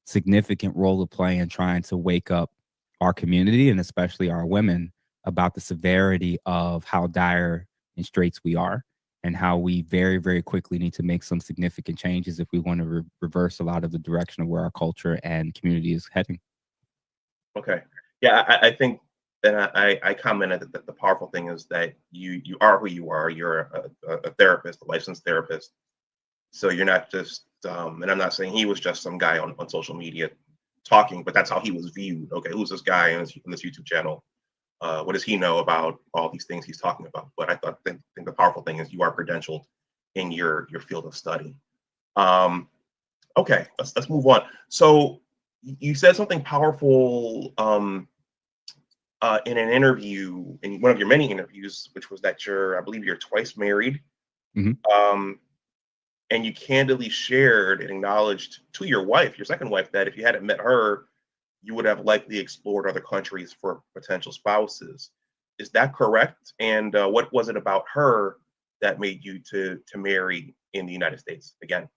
significant role to play in trying to wake up our community and especially our women about the severity of how dire and straits we are and how we very, very quickly need to make some significant changes if we want to reverse a lot of the direction of where our culture and community is heading. Okay. Yeah, I think, and I commented that the powerful thing is that you are who you are. You're a therapist, a licensed therapist. So you're not just, and I'm not saying he was just some guy on social media talking, but that's how he was viewed. Okay, who's this guy on this YouTube channel? What does he know about all these things he's talking about? But I think the powerful thing is you are credentialed in your field of study. Okay, let's move on. So you said something powerful in an interview, in one of your many interviews, which was that I believe you're twice married. Mm-hmm. And you candidly shared and acknowledged to your wife, your second wife, that if you hadn't met her, you would have likely explored other countries for potential spouses. Is that correct? And what was it about her that made you to marry in the United States again?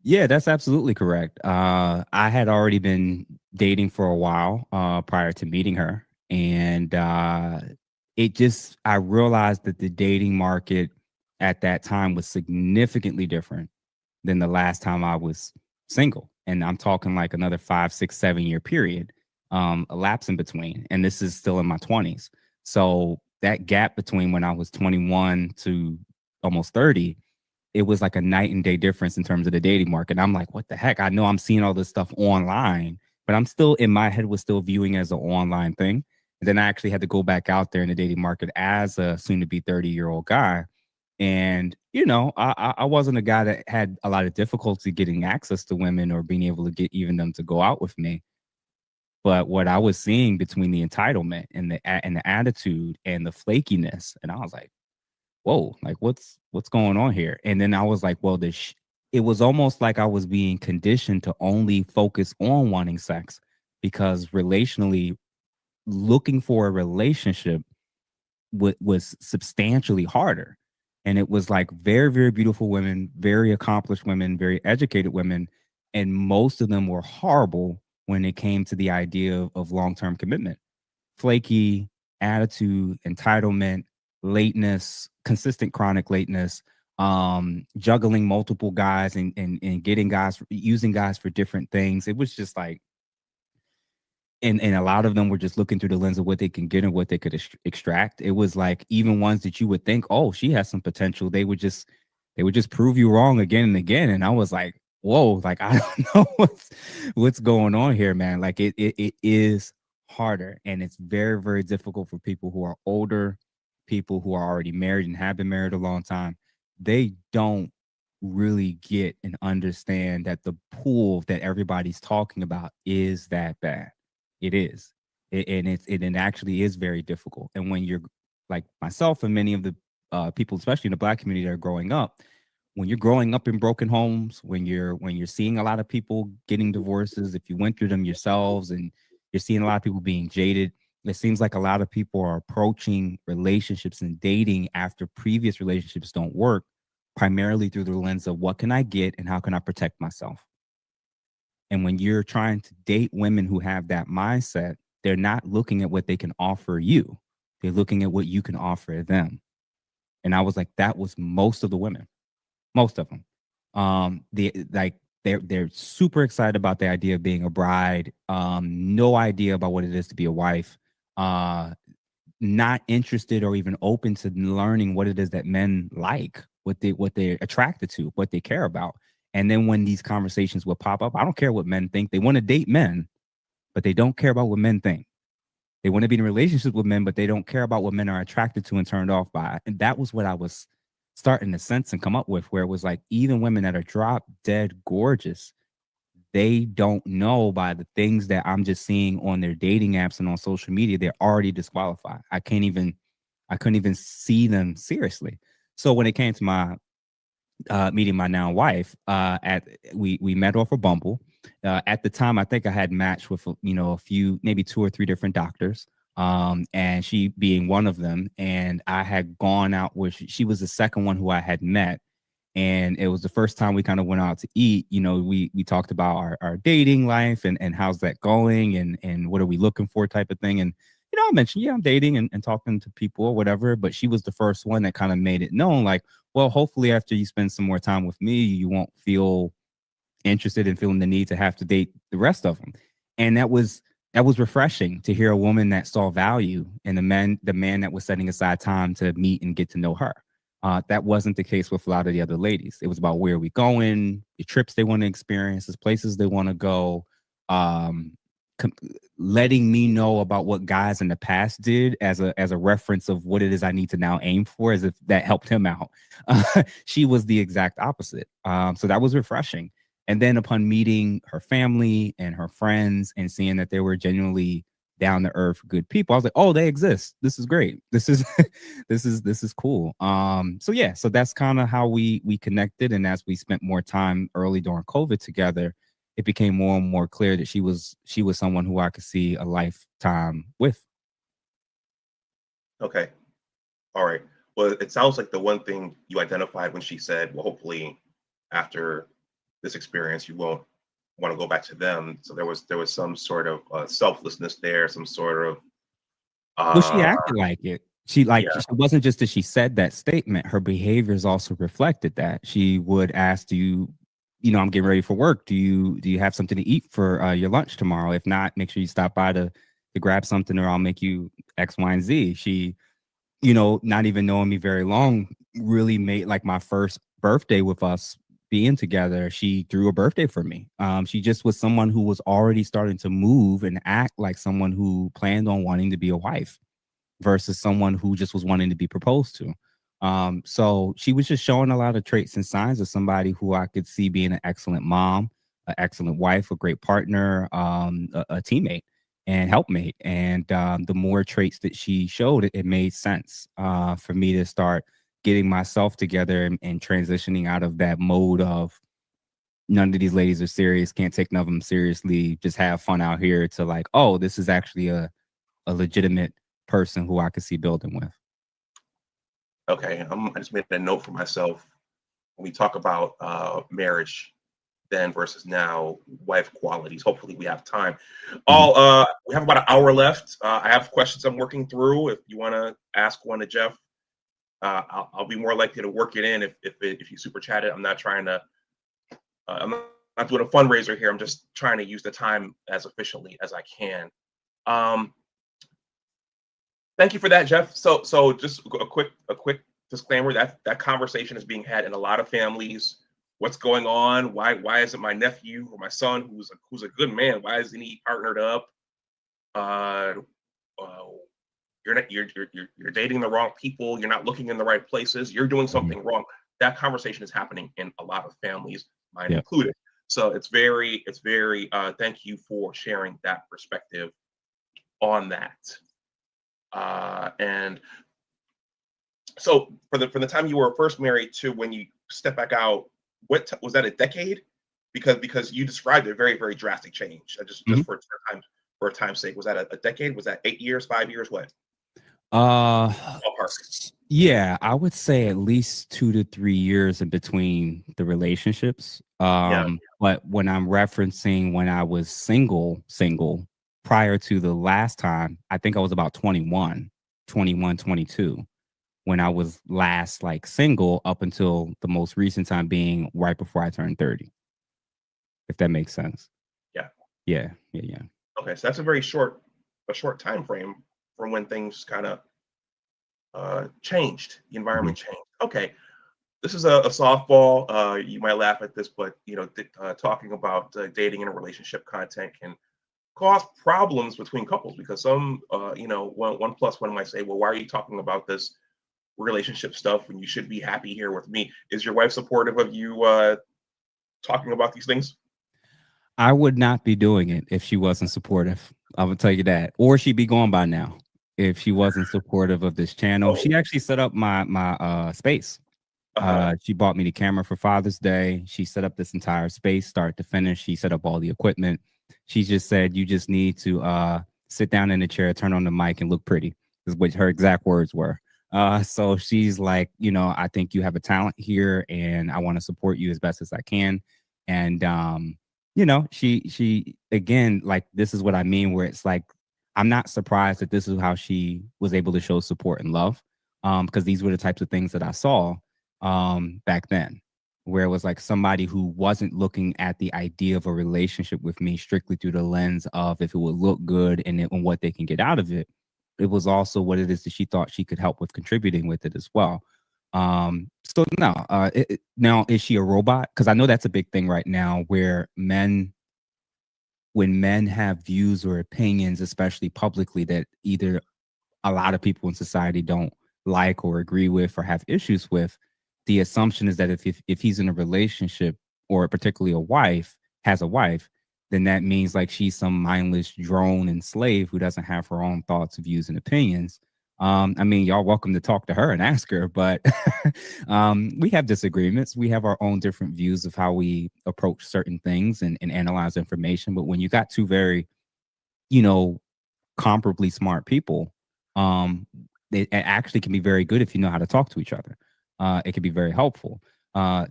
Yeah, that's absolutely correct. I had already been dating for a while prior to meeting her. And I realized that the dating market at that time was significantly different than the last time I was single. And I'm talking like another 5, 6, 7 year period, elapse in between. And this is still in my 20s. So that gap between when I was 21 to almost 30, it was like a night and day difference in terms of the dating market. I'm like, what the heck? I know I'm seeing all this stuff online, but I'm still in my head was still viewing it as an online thing. And then I actually had to go back out there in the dating market as a soon to be 30-year-old guy. And, I wasn't a guy that had a lot of difficulty getting access to women or being able to get even them to go out with me. But what I was seeing between the entitlement and the attitude and the flakiness, and I was like, whoa, like what's going on here? And then I was like, well, it was almost like I was being conditioned to only focus on wanting sex because relationally looking for a relationship was substantially harder. And it was like very, very beautiful women, very accomplished women, very educated women. And most of them were horrible when it came to the idea of long-term commitment. Flaky attitude, entitlement, lateness, consistent chronic lateness, juggling multiple guys and getting guys, using guys for different things. It was just like, and a lot of them were just looking through the lens of what they can get and what they could extract. It was like even ones that you would think, oh, she has some potential. They would just prove you wrong again and again. And I was like, whoa, like I don't know what's going on here, man. Like it is harder, and it's very, very difficult for people who are older, people who are already married and have been married a long time. They don't really get and understand that the pool that everybody's talking about is that bad. It is. It actually is very difficult. And when you're like myself and many of the people, especially in the Black community that are growing up, when you're growing up in broken homes, when you're seeing a lot of people getting divorces, if you went through them yourselves and you're seeing a lot of people being jaded, it seems like a lot of people are approaching relationships and dating after previous relationships don't work, primarily through the lens of what can I get and how can I protect myself. And when you're trying to date women who have that mindset, they're not looking at what they can offer you. They're looking at what you can offer them. And I was like, that was most of the women, most of them. They're super excited about the idea of being a bride. No idea about what it is to be a wife. Not interested or even open to learning what it is that men like, what they're attracted to, what they care about. And then when these conversations will pop up, I don't care what men think. They want to date men, but they don't care about what men think. They want to be in relationships with men, but they don't care about what men are attracted to and turned off by. And that was what I was starting to sense and come up with, where it was like, even women that are drop dead gorgeous, they don't know by the things that I'm just seeing on their dating apps and on social media, they're already disqualified. I couldn't even see them seriously. So when it came to my meeting my now wife, we met off a Bumble. At the time, I think I had matched with a few, maybe 2 or 3 different doctors, and she being one of them. And I had gone out with, she was the second one who I had met, And it was the first time we kind of went out to eat. We talked about our dating life and how's that going and what are we looking for type of thing. And I mentioned, yeah, I'm dating and talking to people or whatever, but she was the first one that kind of made it known, like, well, hopefully after you spend some more time with me, you won't feel interested in feeling the need to have to date the rest of them. And that was refreshing to hear a woman that saw value in the man that was setting aside time to meet and get to know her. That wasn't the case with a lot of the other ladies. It was about where are we going, the trips they want to experience, the places they want to go, um, com- letting me know about what guys in the past did as a reference of what it is I need to now aim for, as if that helped him out. She was the exact opposite. So that was refreshing. And then upon meeting her family and her friends and seeing that they were genuinely down to earth good people, I was like, oh, they exist. This is great. This is this is cool. So yeah, so that's kind of how we connected. And as we spent more time early during COVID together, it became more and more clear that she was someone who I could see a lifetime with. Okay. All right. Well, it sounds like the one thing you identified when she said, well, hopefully after this experience, you won't want to go back to them. So there was some sort of selflessness there, some sort of Well, she uh acted like it. She like yeah. it wasn't just that she said that statement. Her behaviors also reflected that. She would ask, "Do I'm getting ready for work. Do you have something to eat for your lunch tomorrow? If not, make sure you stop by to grab something, or I'll make you X, Y, and Z." She, not even knowing me very long, really made like my first birthday with us being together. She threw a birthday for me. She just was someone who was already starting to move and act like someone who planned on wanting to be a wife versus someone who just was wanting to be proposed to. So she was just showing a lot of traits and signs of somebody who I could see being an excellent mom, an excellent wife, a great partner, a teammate and helpmate. And the more traits that she showed, it made sense for me to start getting myself together and transitioning out of that mode of none of these ladies are serious, can't take none of them seriously, just have fun out here, to like, oh, this is actually a legitimate person who I could see building with. Okay. I just made a note for myself when we talk about marriage then versus now, wife qualities. Hopefully we have time. Mhm. All we have about an hour left. I have questions I'm working through. If you want to ask one to Jeff, I'll be more likely to work it in if you super chat it. I'm not trying to. I'm not doing a fundraiser here. I'm just trying to use the time as efficiently as I can. Um, Thank you for that, Jeff. So just a quick disclaimer that that conversation is being had in a lot of families. What's going on? Why isn't my nephew or my son, who's a good man, why isn't he partnered up? Uh, uh, you're not you're dating the wrong people. You're not looking in the right places. You're doing Mhm. something wrong. That conversation is happening in a lot of families, mine Yeah. included. So it's very. Thank you for sharing that perspective on that. And so for the time you were first married to when you step back out, was that a decade? Because you described a very drastic change. Just Mhm. for time's sake, was that a decade? Was that 8 years, 5 years? What Uh, ballpark? yeah, I would say at least 2 to 3 years in between the relationships. Yeah. But when I'm referencing when I was single prior to the last time, I think I was about 21, 22 when I was last like single up until the most recent time being right before I turned 30, if that makes sense. Yeah. Yeah, yeah, yeah. Okay. So that's a short time frame from when things kind of changed. The Mhm. environment changed. Okay. This is a softball. You might laugh at this, but talking about dating and relationship content can cause problems between couples because some, one plus one might say, well, why are you talking about this relationship stuff when you should be happy here with me? Is your wife supportive of you talking about these things? I would not be doing it if she wasn't supportive. I would tell you that. Or she'd be gone by now if she wasn't supportive of this channel. Oh, She actually set up my space. uh-huh. She bought me the camera for Father's Day. She set up this entire space, start to finish. She set up all the equipment. She just said, "You just need to sit down in a chair, turn on the mic, and look pretty." Is what her exact words were. So she's like, you know, I think you have a talent here and I want to support you as best as I can. And you know, she again, like this is what I mean, where it's like I'm not surprised that this is how she was able to show support and love. Because these were the types of things that I saw back then, where it was like somebody who wasn't looking at the idea of a relationship with me strictly through the lens of if it would look good and what they can get out of it. It was also what it is that she thought she could help with contributing with it as well. So no, now is she a robot? Because I know that's a big thing right now, where when men have views or opinions, especially publicly, that either a lot of people in society don't like or agree with or have issues with, the assumption is that if he's in a relationship or particularly a wife has a wife, then that means like she's some mindless drone and slave who doesn't have her own thoughts, views, and opinions. I mean, y'all welcome to talk to her and ask her, but we have disagreements. We have our own different views of how we approach certain things and analyze information. But when you got two very, you know, comparably smart people, um, it actually can be very good if you know how to talk to each other. It can be very helpful.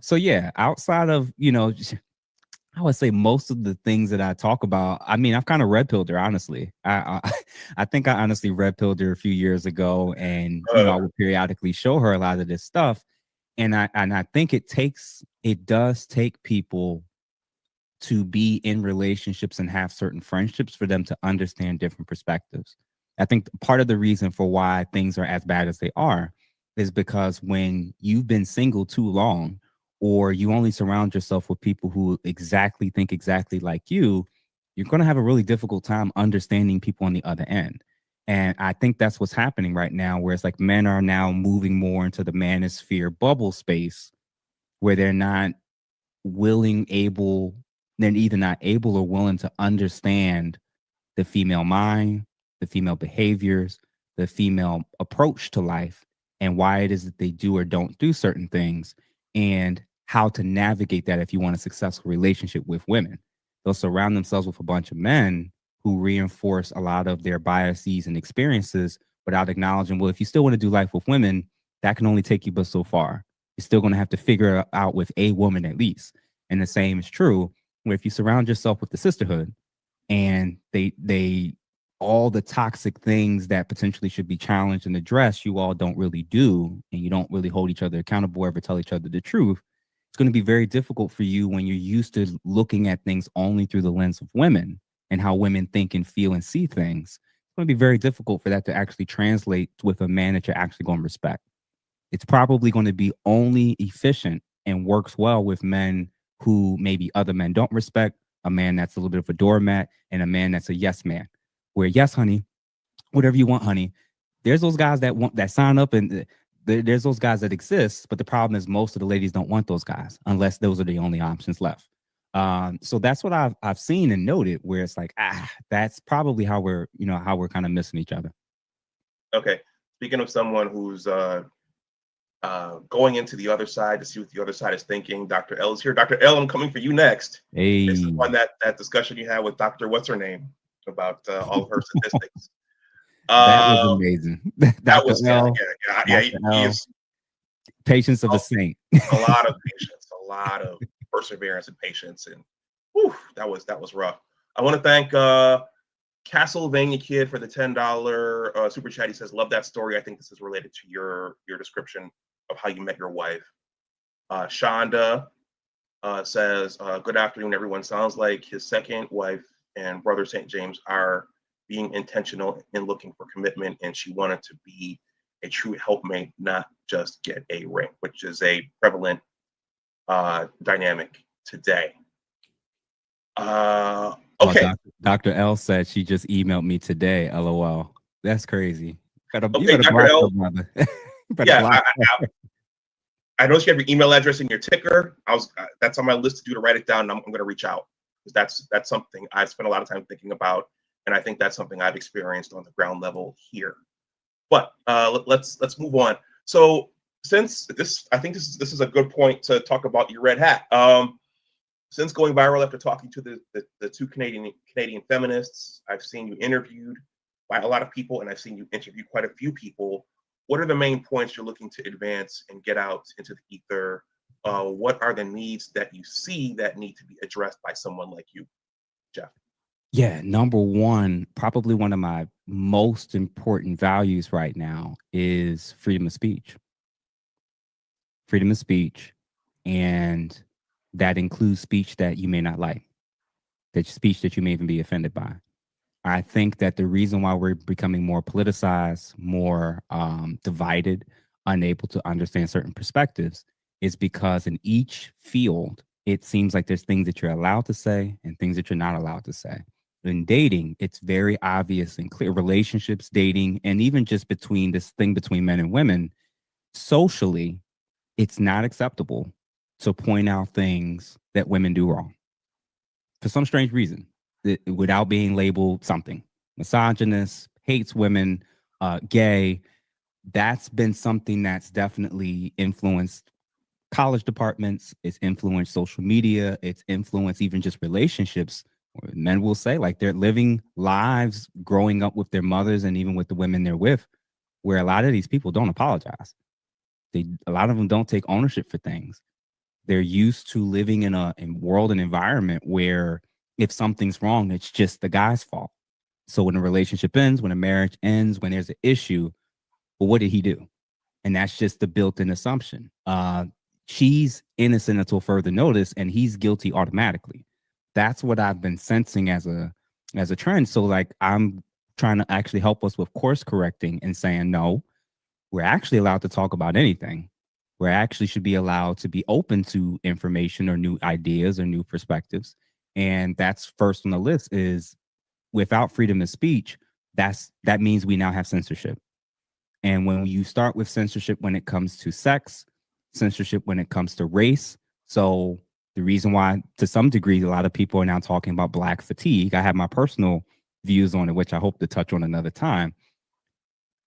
So yeah, outside of I would say most of the things that I talk about, I mean, I've kind of red pilled her, honestly. I think I honestly red pilled her a few years ago, and you know, I would periodically show her a lot of this stuff, and I think it does take people to be in relationships and have certain friendships for them to understand different perspectives. I think part of the reason for why things are as bad as they are is because when you've been single too long, or you only surround yourself with people who exactly think exactly like you're going to have a really difficult time understanding people on the other end. And I think that's what's happening right now, where it's like men are now moving more into the manosphere bubble space where willing, able, they're either not able or willing to understand the female mind, the female behaviors, the female approach to life, and why it is that they do or don't do certain things, and how to navigate that if you want a successful relationship with women. They'll surround themselves with a bunch of men who reinforce a lot of their biases and experiences without acknowledging, well, if you still want to do life with women, that can only take you but so far. You're still going to have to figure it out with a woman at least. And the same is true where if you surround yourself with the sisterhood, and they all the toxic things that potentially should be challenged and addressed, you all don't really do, and you don't really hold each other accountable or ever tell each other the truth. It's going to be very difficult for you when you're used to looking at things only through the lens of women and how women think and feel and see things. It's going to be very difficult for that to actually translate with a man that you're actually going to respect. It's probably going to be only efficient and works well with men who maybe other men don't respect, a man that's a little bit of a doormat, and a man that's a yes man. Where yes, honey, whatever you want, honey. There's those guys that sign up, and there's those guys that exist, but the problem is most of the ladies don't want those guys unless those are the only options left. So that's what I've seen and noted, where it's like, that's probably how we're kind of missing each other. Okay. Speaking of someone who's going into the other side to see what the other side is thinking, Dr. L is here. Dr. L, I'm coming for you next. This is Hey, one that discussion you had with Dr. What's her name about all of her statistics. that was Uh, amazing. that Dr. was L, he, Dr. he L, is patience of a, a saint. a lot of patience, a lot of perseverance and patience, and whew, that was rough. I want to thank Castlevania Kid for the $10 super chat. He says, "Love that story. I think this is related to your description of how you met your wife." Shonda says, "Good afternoon, everyone. Sounds like his second wife and brother St. James are being intentional in looking for commitment, and she wanted to be a true helpmate, not just get a ring," which is a prevalent dynamic today. Oh, Okay, Dr. L said she just emailed me today. LOL. That's crazy. You okay, better Dr. block her, L. brother. You better Yeah, block her. I noticed you have your email address and your ticker. That's on my list to do to write it down. And I'm going to reach out because that's something I've spent a lot of time thinking about, and I think that's something I've experienced on the ground level here. But let's move on. So since this, I think this is a good point to talk about your red hat. Since going viral after talking to the two Canadian feminists, I've seen you interviewed by a lot of people, and I've seen you interview quite a few people what are the main points you're looking to advance and get out into the ether? What are the needs that you see that need to be addressed by someone like you, Jeff? Yeah, number one, probably one of my most important values right now is freedom of speech. Freedom of speech. And that includes speech that you may not like, that speech that you may even be offended by. I think that the reason why we're becoming more politicized, more divided, unable to understand certain perspectives is because in each field, it seems like there's things that you're allowed to say and things that you're not allowed to say. In dating, it's very obvious and clear. Relationships, dating, and even just between this thing between men and women, socially, it's not acceptable to point out things that women do wrong for some strange reason, without being labeled something misogynist, hates women, gay. That's been something that's definitely influenced college departments. It's influenced social media. It's influenced even just relationships. Men will say like they're living lives growing up with their mothers and even with the women they're with, where a lot of these people don't apologize. A lot of them don't take ownership for things. They're used to living in a world and environment where if something's wrong, it's just the guy's fault. So when a relationship ends, when a marriage ends, when there's an issue, well, what did he do? And that's just the built-in assumption. She's innocent until further notice, and he's guilty automatically. That's what I've been sensing as a trend. So like I'm trying to actually help us with course correcting and saying no, we're actually allowed to talk about anything. We actually should be allowed to be open to information or new ideas or new perspectives. And that's first on the list is without freedom of speech, that means we now have censorship. And when you start with censorship when it comes to sex, censorship when it comes to race. So the reason why, to some degree, a lot of people are now talking about Black fatigue. I have my personal views on it, which I hope to touch on another time.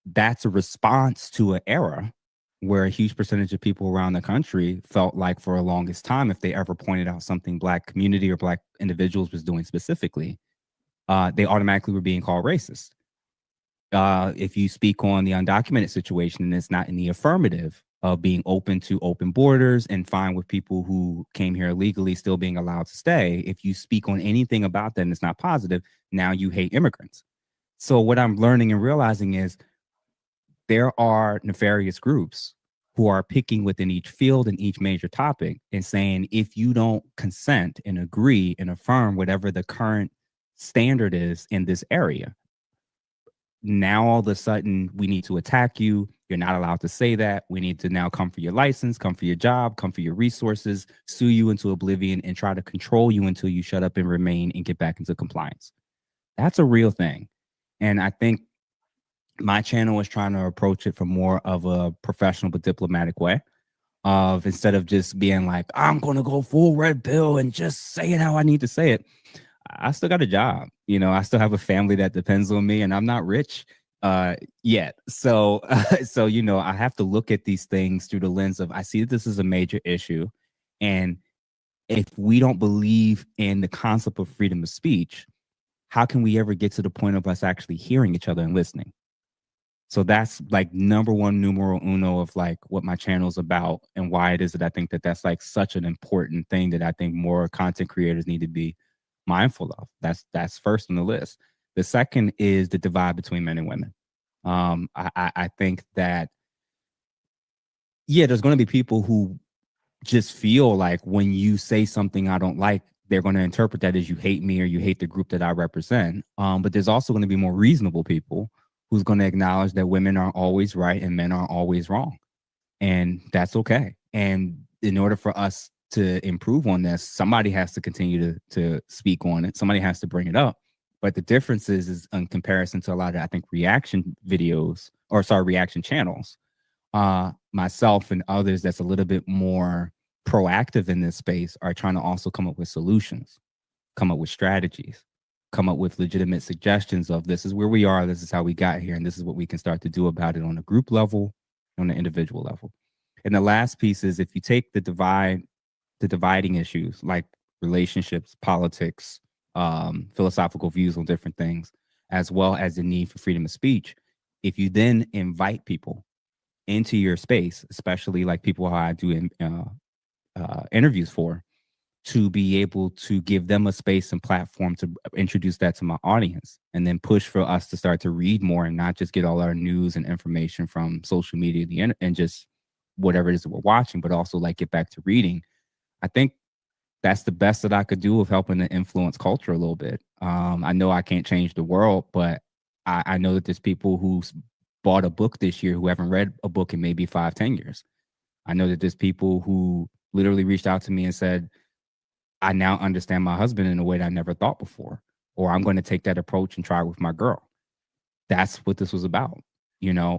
That's a response to an era where a huge percentage of people around the country felt like for the longest time, if they ever pointed out something Black community or Black individuals was doing specifically, they automatically were being called racist. If you speak on the undocumented situation and it's not in the affirmative of being open to open borders and fine with people who came here illegally still being allowed to stay, if you speak on anything about that and it's not positive, now you hate immigrants. So what I'm learning and realizing is there are nefarious groups who are picking within each field and each major topic and saying, if you don't consent and agree and affirm whatever the current standard is in this area, now all of a sudden we need to attack you. You're not allowed to say that. We need to now come for your license, come for your job, come for your resources, sue you into oblivion, and try to control you until you shut up and remain and get back into compliance. That's a real thing. And I think my channel is trying to approach it from more of a professional but diplomatic way of instead of just being like, I'm going to go full red pill and just say it how I need to say it. I still got a job. I still have a family that depends on me and I'm not rich yet. So, I have to look at these things through the lens of I see that this is a major issue. And if we don't believe in the concept of freedom of speech, how can we ever get to the point of us actually hearing each other and listening? So that's like number one, numero uno of like what my channel is about and why it is that I think that that's like such an important thing that I think more content creators need to be mindful of. That's first on the list. The second is the divide between men and women. I think that, yeah, there's going to be people who just feel like when you say something I don't like, they're going to interpret that as you hate me or you hate the group that I represent. But there's also going to be more reasonable people who's going to acknowledge that women aren't always right and men aren't always wrong. And that's okay. And in order for us to improve on this, somebody has to continue to speak on it. Somebody has to bring it up. But the difference is in comparison to a lot of, I think, reaction videos or reaction channels, myself and others that's a little bit more proactive in this space are trying to also come up with solutions, come up with strategies, come up with legitimate suggestions of this is where we are, this is how we got here, and this is what we can start to do about it on a group level, on an individual level. And the last piece is if you take the dividing issues like relationships, politics, philosophical views on different things, as well as the need for freedom of speech, if you then invite people into your space, especially like people who I do interviews for, to be able to give them a space and platform to introduce that to my audience, and then push for us to start to read more and not just get all our news and information from social media and just whatever it is that we're watching, but also like get back to reading. I think that's the best that I could do of helping to influence culture a little bit. I know I can't change the world, but I know that there's people who bought a book this year who haven't read a book in maybe 5, 10 years. I know that there's people who literally reached out to me and said, I now understand my husband in a way that I never thought before, or I'm going to take that approach and try it with my girl. That's what this was about,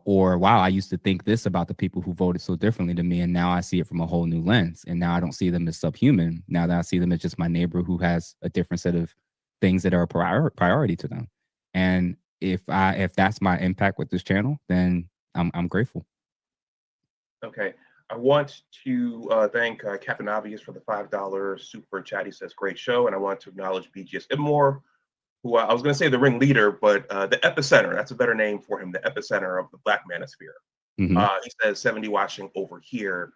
or wow, I used to think this about the people who voted so differently to me. And now I see it from a whole new lens. And now I don't see them as subhuman. Now that I see them as just my neighbor who has a different set of things that are a priority to them. And if that's my impact with this channel, then I'm grateful. Okay. I want to thank Captain Obvious for the $5 super chat. He says, great show. And I want to acknowledge BGS Immore, who I was going to say the ringleader, but the epicenter, that's a better name for him, the epicenter of the Black Manosphere. Mm-hmm. He says 70 watching over here.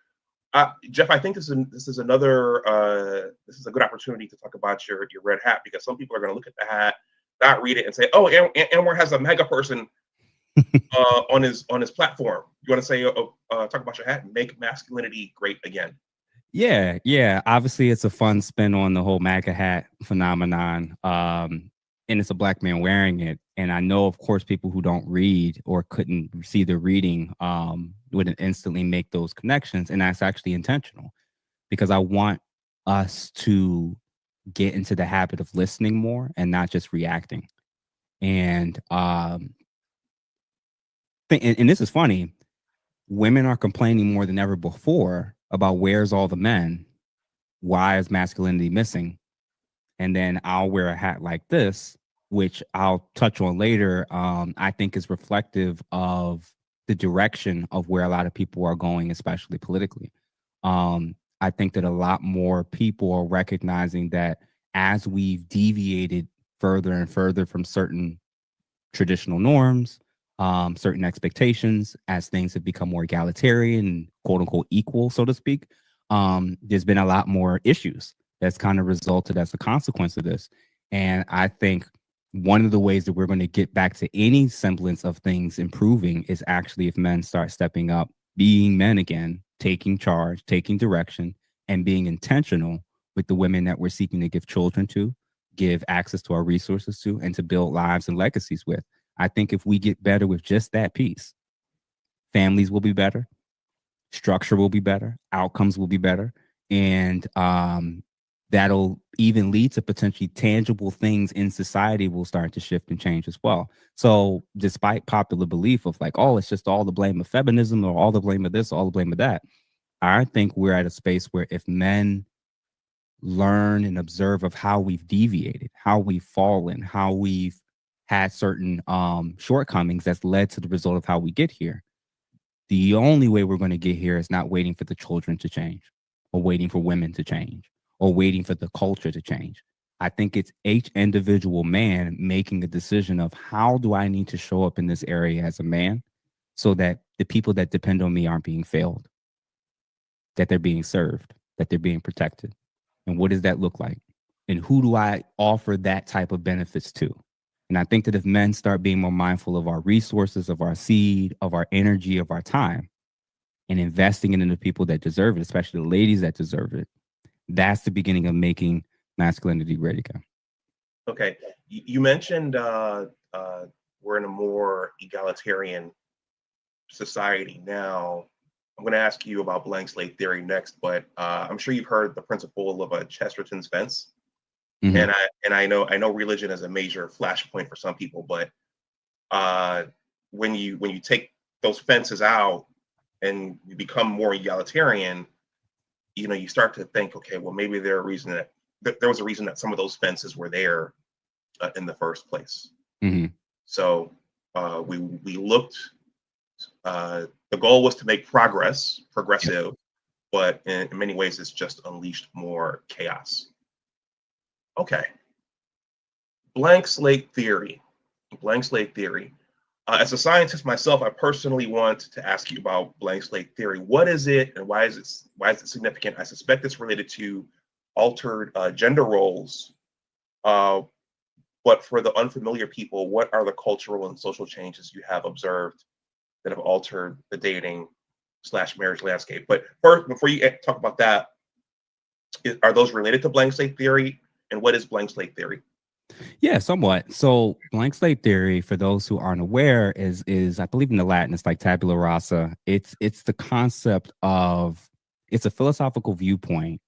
Jeff, I think this is another this is a good opportunity to talk about your red hat, because some people are going to look at the hat, not read it, and say, "Oh, Anwar has a mega person on his platform." You want to say talk about your hat, make masculinity great again? Yeah. Obviously, it's a fun spin on the whole MAGA hat phenomenon. And it's a Black man wearing it. And I know, of course, people who don't read or couldn't see the reading wouldn't instantly make those connections. And that's actually intentional, because I want us to get into the habit of listening more and not just reacting. And and this is funny. Women are complaining more than ever before about where's all the men? Why is masculinity missing? And then I'll wear a hat like this, which I'll touch on later. I think is reflective of the direction of where a lot of people are going, especially politically. I think that a lot more people are recognizing that as we've deviated further and further from certain traditional norms, certain expectations, as things have become more egalitarian and quote unquote equal, so to speak, there's been a lot more issues that's kind of resulted as a consequence of this. And I think one of the ways that we're going to get back to any semblance of things improving is actually if men start stepping up, being men again, taking charge, taking direction, and being intentional with the women that we're seeking to give children to, give access to our resources to, and to build lives and legacies with. I think if we get better with just that piece, families will be better, structure will be better, outcomes will be better, and that'll even lead to potentially tangible things in society will start to shift and change as well. So despite popular belief of like, oh, it's just all the blame of feminism or all the blame of this, all the blame of that, I think we're at a space where if men learn and observe of how we've deviated, how we've fallen, how we've had certain shortcomings that's led to the result of how we get here. The only way we're going to get here is not waiting for the children to change, or waiting for women to change, or waiting for the culture to change. I think it's each individual man making a decision of how do I need to show up in this area as a man so that the people that depend on me aren't being failed, that they're being served, that they're being protected. And what does that look like? And who do I offer that type of benefits to? And I think that if men start being more mindful of our resources, of our seed, of our energy, of our time, and investing it in the people that deserve it, especially the ladies that deserve it, that's the beginning of making masculinity great again. Okay. You mentioned we're in a more egalitarian society now. I'm going to ask you about blank slate theory next, but I'm sure you've heard the principle of a Chesterton's fence. Mm-hmm. And I know religion is a major flashpoint for some people, but when you take those fences out and you become more egalitarian, you start to think, okay, well, maybe there was a reason that some of those fences were there in the first place. Mm-hmm. So we looked. The goal was to make progressive, but in many ways, it's just unleashed more chaos. Okay. Blank slate theory. As a scientist myself, I personally want to ask you about blank slate theory. What is it, and why is it significant? I suspect it's related to altered gender roles. Uh, but for the unfamiliar people, what are the cultural and social changes you have observed that have altered the dating slash marriage landscape? But first, before you talk about that, are those related to blank slate theory? And what is blank slate theory? Yeah, somewhat. So blank slate theory, for those who aren't aware, is I believe in the Latin, it's like tabula rasa. It's the concept of, it's a philosophical viewpoint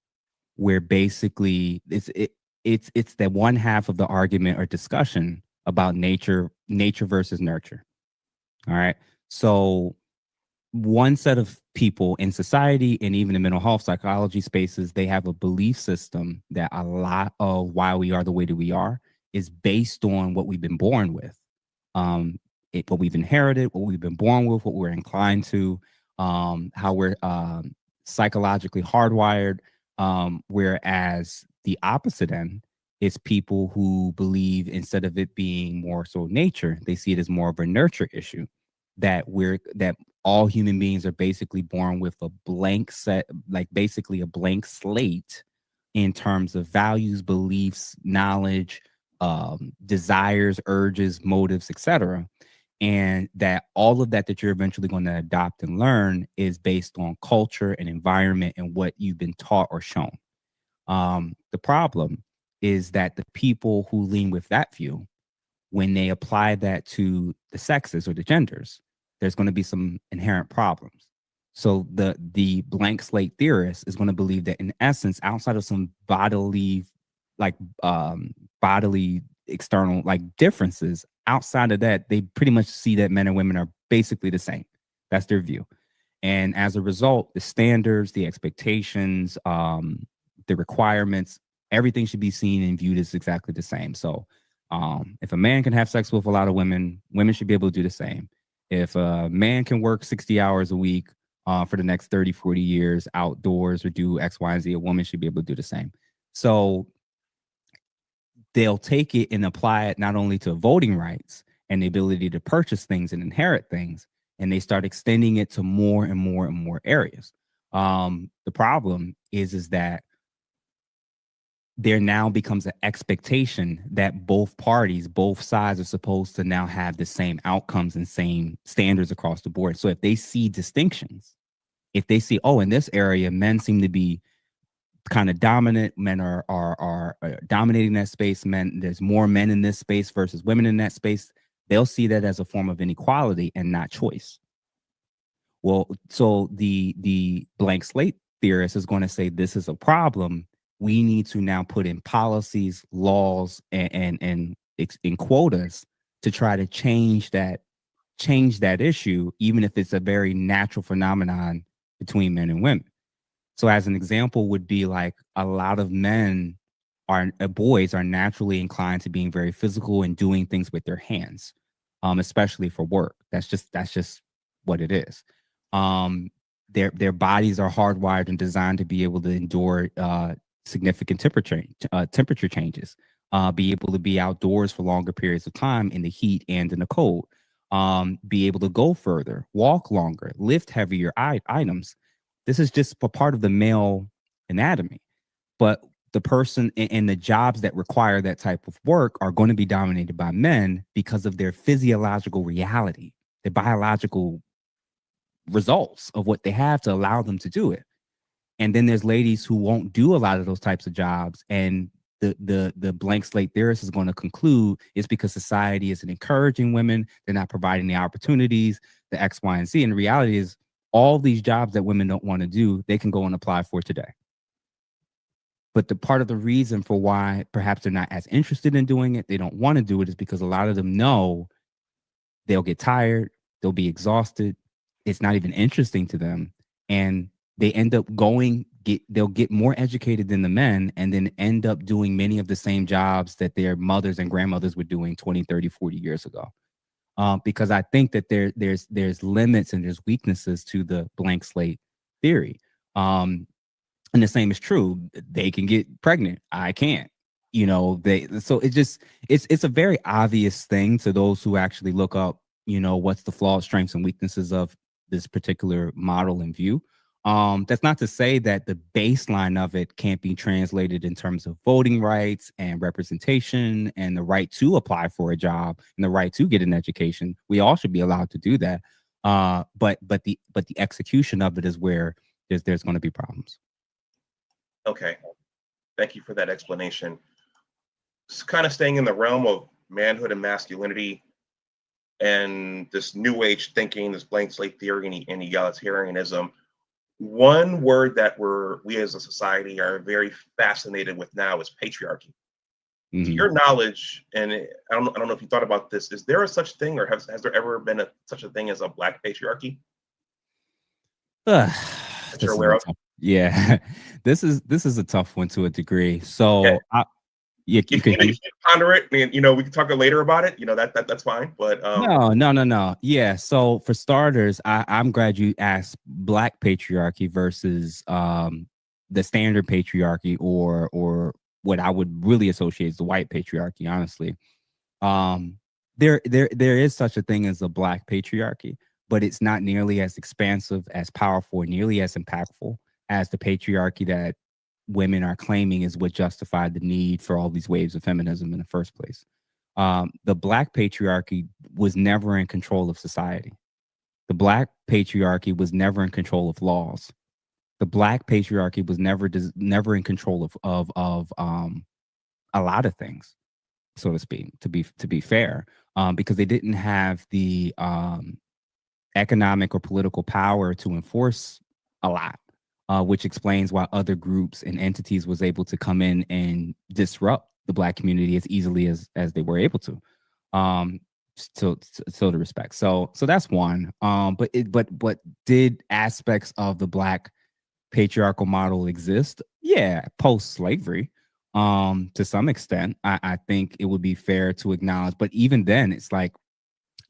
where basically it's the one half of the argument or discussion about nature versus nurture. All right. So one set of people in society and even in mental health psychology spaces, they have a belief system that a lot of why we are the way that we are is based on what we've been born with. What we've inherited, what we've been born with, what we're inclined to, how we're psychologically hardwired. Whereas the opposite end is people who believe, instead of it being more so nature, they see it as more of a nurture issue. That all human beings are basically born with a blank set, like basically a blank slate in terms of values, beliefs, knowledge, desires, urges, motives, etc. And that all of that you're eventually going to adopt and learn is based on culture and environment and what you've been taught or shown. The problem is that the people who lean with that view, when they apply that to the sexes or the genders, there's going to be some inherent problems. So the blank slate theorist is going to believe that in essence, outside of some like bodily external like differences, outside of that, they pretty much see that men and women are basically the same. That's their view. And as a result, the standards, the expectations, the requirements, everything should be seen and viewed as exactly the same. So if a man can have sex with a lot of women, women should be able to do the same. If a man can work 60 hours a week for the next 30, 40 years outdoors or do X, Y, and Z, a woman should be able to do the same. So they'll take it and apply it not only to voting rights and the ability to purchase things and inherit things, and they start extending it to more and more and more areas. The problem is that there now becomes an expectation that both parties, both sides are supposed to now have the same outcomes and same standards across the board. So if they see distinctions, if they see, oh, in this area, men seem to be kind of dominant, men are dominating that space, men, there's more men in this space versus women in that space, they'll see that as a form of inequality and not choice. Well, so the blank slate theorist is going to say this is a problem. We need to now put in policies, laws, and quotas to try to change that issue, even if it's a very natural phenomenon between men and women. So, as an example, would be like a lot of men are boys are naturally inclined to being very physical and doing things with their hands, especially for work. That's just what it is. Um, their bodies are hardwired and designed to be able to endure significant temperature changes, be able to be outdoors for longer periods of time in the heat and in the cold, be able to go further, walk longer, lift heavier items. This is just a part of the male anatomy. But the person and the jobs that require that type of work are going to be dominated by men because of their physiological reality, their biological results of what they have to allow them to do it. And then there's ladies who won't do a lot of those types of jobs. And the blank slate theorist is going to conclude it's because society isn't encouraging women, they're not providing the opportunities, the X, Y, and Z. And the reality is all these jobs that women don't want to do, they can go and apply for today. But the part of the reason for why perhaps they're not as interested in doing it, they don't want to do it, is because a lot of them know they'll get tired, they'll be exhausted, it's not even interesting to them, and they end up they'll get more educated than the men and then end up doing many of the same jobs that their mothers and grandmothers were doing 20, 30, 40 years ago. Because I think that there's limits and there's weaknesses to the blank slate theory. And the same is true. They can get pregnant. I can't. So it's a very obvious thing to those who actually look up what's the flawed strengths and weaknesses of this particular model and view. That's not to say that the baseline of it can't be translated in terms of voting rights and representation and the right to apply for a job and the right to get an education. We all should be allowed to do that. But the execution of it is where there's going to be problems. Okay, thank you for that explanation. Kind of staying in the realm of manhood and masculinity and this new age thinking, this blank slate theory and egalitarianism. One word that we as a society are very fascinated with now is patriarchy. To Hmm. your knowledge, and I don't know if you thought about this, is there a such thing, or has there ever been such a thing as a black patriarchy Ugh, that you're this is aware a of? tough. Yeah, this is a tough one to a degree. Yeah, So, you if can hear you me? can ponder it, and we can talk later about it. That's fine. But No, no, no, no. Yeah. So for starters, I'm glad you asked black patriarchy versus the standard patriarchy or what I would really associate as the white patriarchy, honestly. Um there is such a thing as a black patriarchy, but it's not nearly as expansive, as powerful, nearly as impactful as the patriarchy that women are claiming is what justified the need for all these waves of feminism in the first place. The black patriarchy was never in control of society. The black patriarchy was never in control of laws. The black patriarchy was never in control of a lot of things, so to speak. To be fair, because they didn't have the economic or political power to enforce a lot, which explains why other groups and entities was able to come in and disrupt the black community as easily as they were able to. Um, so to respect. So that's one. But did aspects of the black patriarchal model exist? Yeah, post slavery. To some extent, I think it would be fair to acknowledge. But even then, it's like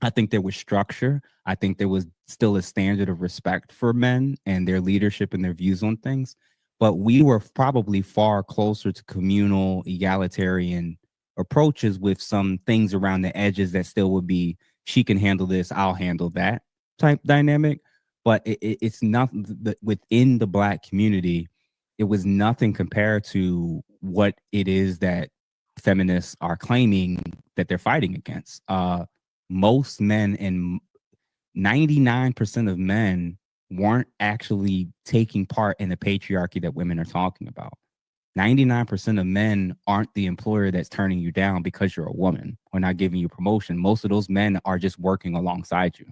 I think there was structure. I think there was still a standard of respect for men and their leadership and their views on things. But we were probably far closer to communal, egalitarian approaches with some things around the edges that still would be, she can handle this, I'll handle that type dynamic. But it's not within the black community. It was nothing compared to what it is that feminists are claiming that they're fighting against. Most men and 99% of men weren't actually taking part in the patriarchy that women are talking about. 99% of men aren't the employer that's turning you down because you're a woman or not giving you promotion. Most of those men are just working alongside you.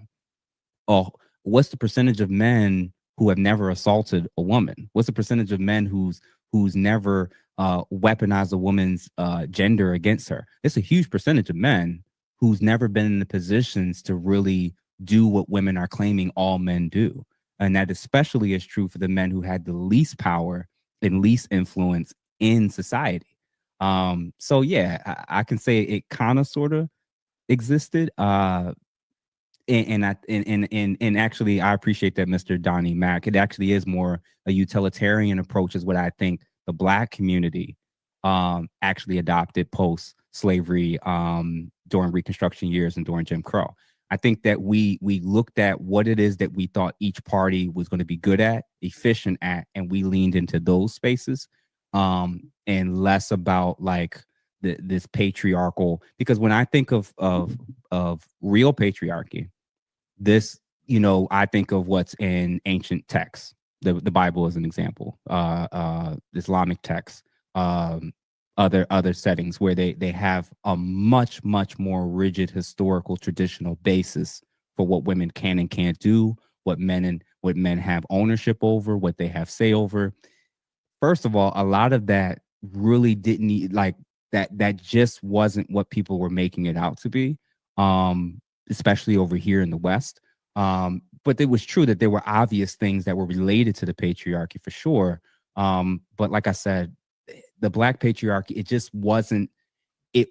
Oh, what's the percentage of men who have never assaulted a woman? What's the percentage of men who's never weaponized a woman's gender against her? It's a huge percentage of men who's never been in the positions to really do what women are claiming all men do. And that especially is true for the men who had the least power and least influence in society. So yeah, I can say it kind of sort of existed. And actually, I appreciate that, Mr. Donnie Mack. It actually is more a utilitarian approach, is what I think the black community actually adopted post slavery during Reconstruction years and during Jim Crow. I think that we looked at what it is that we thought each party was going to be good at, efficient at, and we leaned into those spaces, and less about like this patriarchal. Because when I think of real patriarchy, this, I think of what's in ancient texts. The Bible is an example. Islamic texts, other settings where they have a much more rigid historical traditional basis for what women can and can't do, what men have ownership over, what they have say over. First of all, a lot of that really didn't need, like, that just wasn't what people were making it out to be, especially over here in the West. But it was true that there were obvious things that were related to the patriarchy for sure. But like I said, the black patriarchy, it just wasn't it.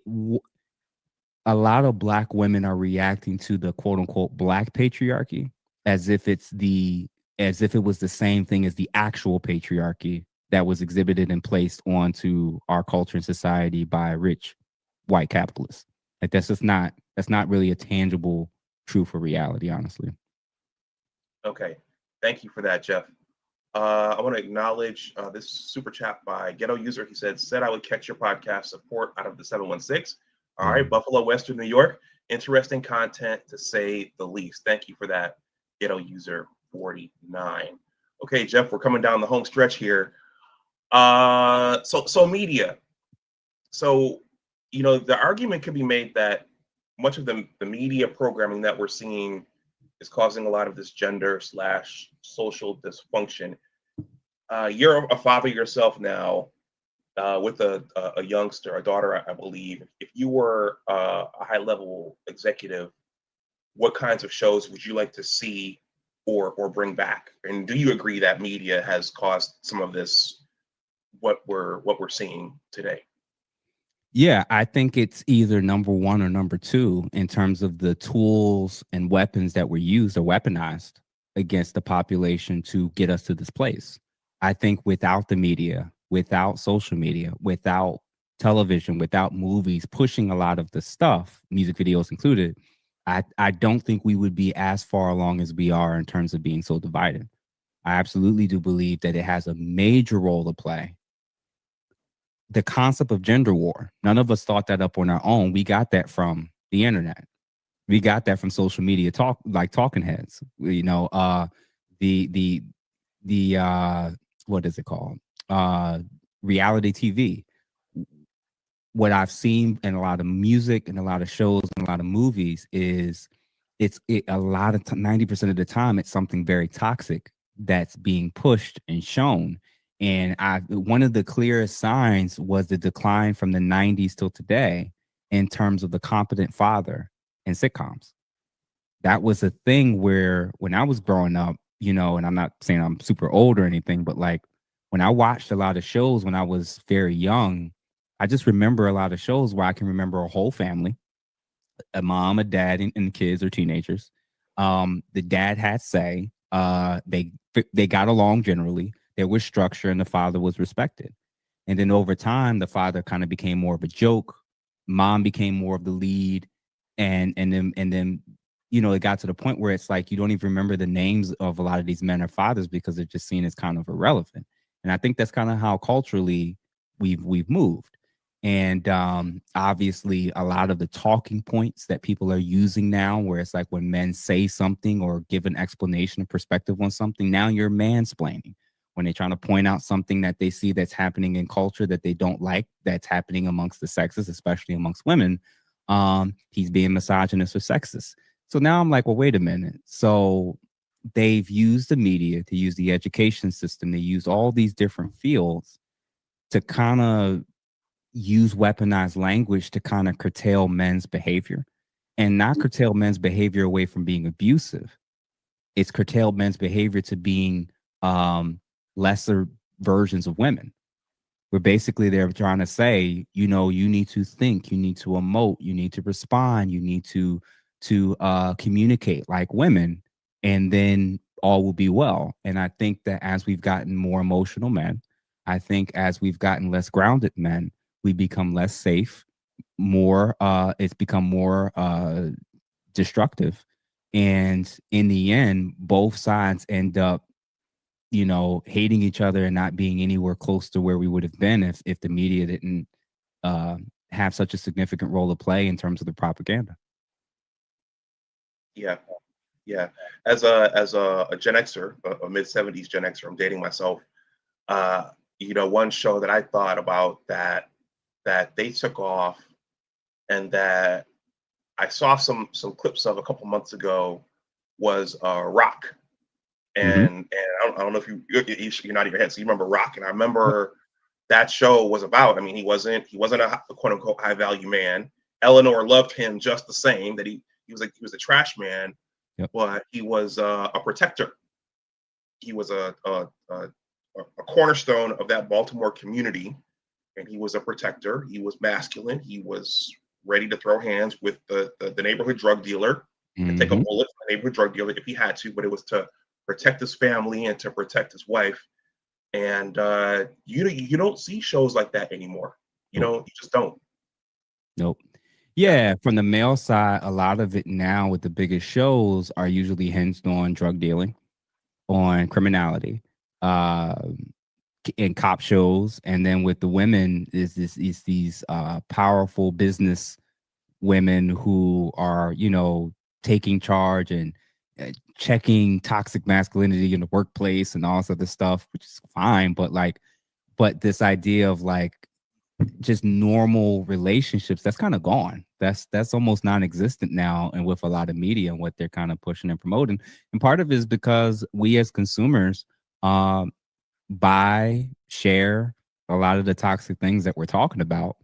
A lot of black women are reacting to the quote unquote black patriarchy as if as if it was the same thing as the actual patriarchy that was exhibited and placed onto our culture and society by rich white capitalists. Like that's not really a tangible truth or reality, honestly. Okay, thank you for that, Jeff. I want to acknowledge this super chat by Ghetto User. He said I would catch your podcast support out of the 716. All Yeah. right, Buffalo, Western New York. Interesting content to say the least. Thank you for that, Ghetto User 49. Okay, Jeff, we're coming down the home stretch here. So media. So, the argument could be made that much of the media programming that we're seeing is causing a lot of this gender slash social dysfunction. You're a father yourself now, with a youngster, a daughter, I believe. If you were a high level executive, what kinds of shows would you like to see or bring back? And do you agree that media has caused some of this what we're seeing today? Yeah, I think it's either number one or number two in terms of the tools and weapons that were used or weaponized against the population to get us to this place. I think without the media, without social media, without television, without movies pushing a lot of the stuff, music videos included, I don't think we would be as far along as we are in terms of being so divided. I absolutely do believe that it has a major role to play. The concept of gender war, none of us thought that up on our own. We got that from the internet. We got that from social media talk, like talking heads. The what is it called? Uh Reality TV. What I've seen in a lot of music and a lot of shows and a lot of movies is a lot of 90% of the time it's something very toxic that's being pushed and shown. And I one of the clearest signs was the decline from the 90s till today in terms of the competent father in sitcoms. That was a thing where when I was growing up, and I'm not saying I'm super old or anything, but like when I watched a lot of shows when I was very young, I just remember a lot of shows where I can remember a whole family, a mom, a dad, and kids or teenagers. The dad had say. They got along generally. There was structure, and the father was respected. And then over time, the father kind of became more of a joke. Mom became more of the lead, and then it got to the point where it's like you don't even remember the names of a lot of these men or fathers because they're just seen as kind of irrelevant. And I think that's kind of how culturally we've moved. And obviously, a lot of the talking points that people are using now, where it's like when men say something or give an explanation or perspective on something, now you're mansplaining. When they're trying to point out something that they see that's happening in culture that they don't like, that's happening amongst the sexes, especially amongst women, he's being misogynist or sexist. So now I'm like, well, wait a minute. So they've used the media, to use the education system, they use all these different fields to kind of use weaponized language to kind of curtail men's behavior, and not curtail men's behavior away from being abusive. It's curtailed men's behavior to being lesser versions of women. Where basically they're trying to say, you need to think, you need to emote, you need to respond, you need to communicate like women, and then all will be well. And I think that as we've gotten more emotional men, I think as we've gotten less grounded men, we become less safe, more it's become more destructive. And in the end, both sides end up, hating each other and not being anywhere close to where we would have been if the media didn't uh, have such a significant role to play in terms of the propaganda. Yeah, yeah. As a Gen Xer, a mid 70s Gen Xer, I'm dating myself. Uh, one show that I thought about that they took off and that I saw some clips of a couple months ago was Rock. Hmm. And I don't know if you're not in your head, so you remember Rock. And I Yep. remember that show was about. I mean, he wasn't a quote unquote high value man. Eleanor loved him just the same. That he was a trash man, Yep. but he was a protector. He was a cornerstone of that Baltimore community, and he was a protector. He was masculine. He was ready to throw hands with the neighborhood drug dealer and take a Hmm. bullet for the neighborhood drug dealer if he had to. But it was to protect his family and to protect his wife. And you don't see shows like that anymore. Nope. You just don't. Nope. Yeah. Yeah, from the male side, a lot of it now with the biggest shows are usually hinged on drug dealing, on criminality, um, in cop shows, and then with the women is these powerful business women who are, taking charge and checking toxic masculinity in the workplace and all this other stuff, which is fine, but but this idea of like just normal relationships, that's kind of gone. That's almost non-existent now, and with a lot of media and what they're kind of pushing and promoting. And part of it is because we as consumers um buy, share a lot of the toxic things that we're talking about.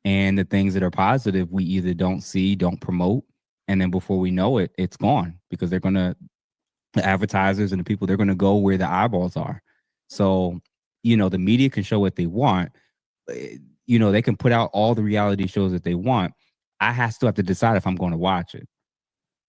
And the things that are positive, we either don't see, don't promote. And then before we know it, it's gone because the advertisers and the people, they're going to go where the eyeballs are. So, the media can show what they want. They can put out all the reality shows that they want. I still have to decide if I'm going to watch it.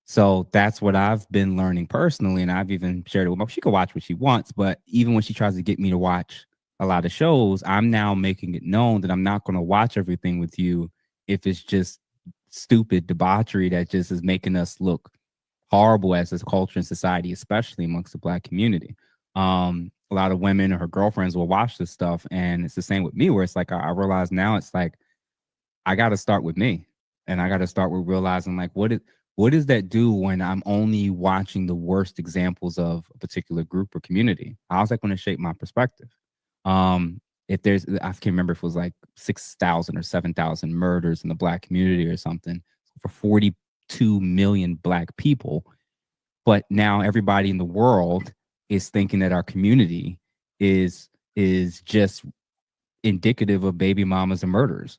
So that's what I've been learning personally, and I've even shared it with my. She can watch what she wants, but even when she tries to get me to watch a lot of shows, I'm now making it known that I'm not going to watch everything with you if it's just stupid debauchery that just is making us look horrible as a culture and society, especially amongst the Black community. A lot of women or her girlfriends will watch this stuff, and it's the same with me, where it's like I realize now it's like I got to start with me, and I got to start with realizing like what does that do when I'm only watching the worst examples of a particular group or community? How's that going to shape my perspective? Um, if there's, I can't remember if it was like 6,000 or 7,000 murders in the Black community or something for 42 million Black people, but now everybody in the world is thinking that our community is just indicative of baby mamas and murderers.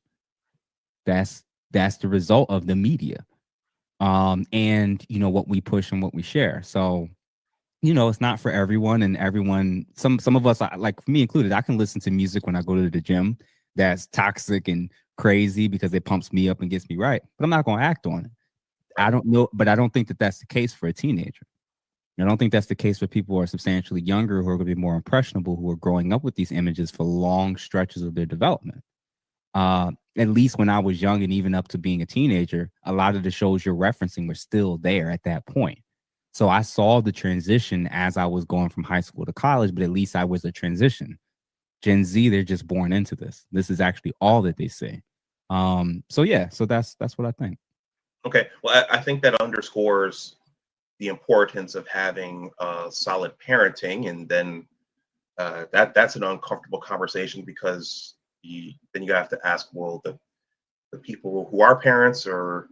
That's the result of the media, and what we push and what we share. So it's not for everyone, and everyone. Some of us, like me included, I can listen to music when I go to the gym that's toxic and crazy because it pumps me up and gets me right, but I'm not going to act on it. I Right. don't know, but I don't think that that's the case for a teenager. I don't think that's the case for people who are substantially younger, who are going to be more impressionable, who are growing up with these images for long stretches of their development. At least when I was young and even up to being a teenager, a lot of the shows you're referencing were still there at that point. So I saw the transition as I was going from high school to college, but at least I was a transition. Gen Z, they're just born into this. This is actually all that they say. So yeah, so that's what I think. Okay. Well, I think that underscores the importance of having solid parenting, and then that's an uncomfortable conversation because then you have to ask, well, the people who are parents, or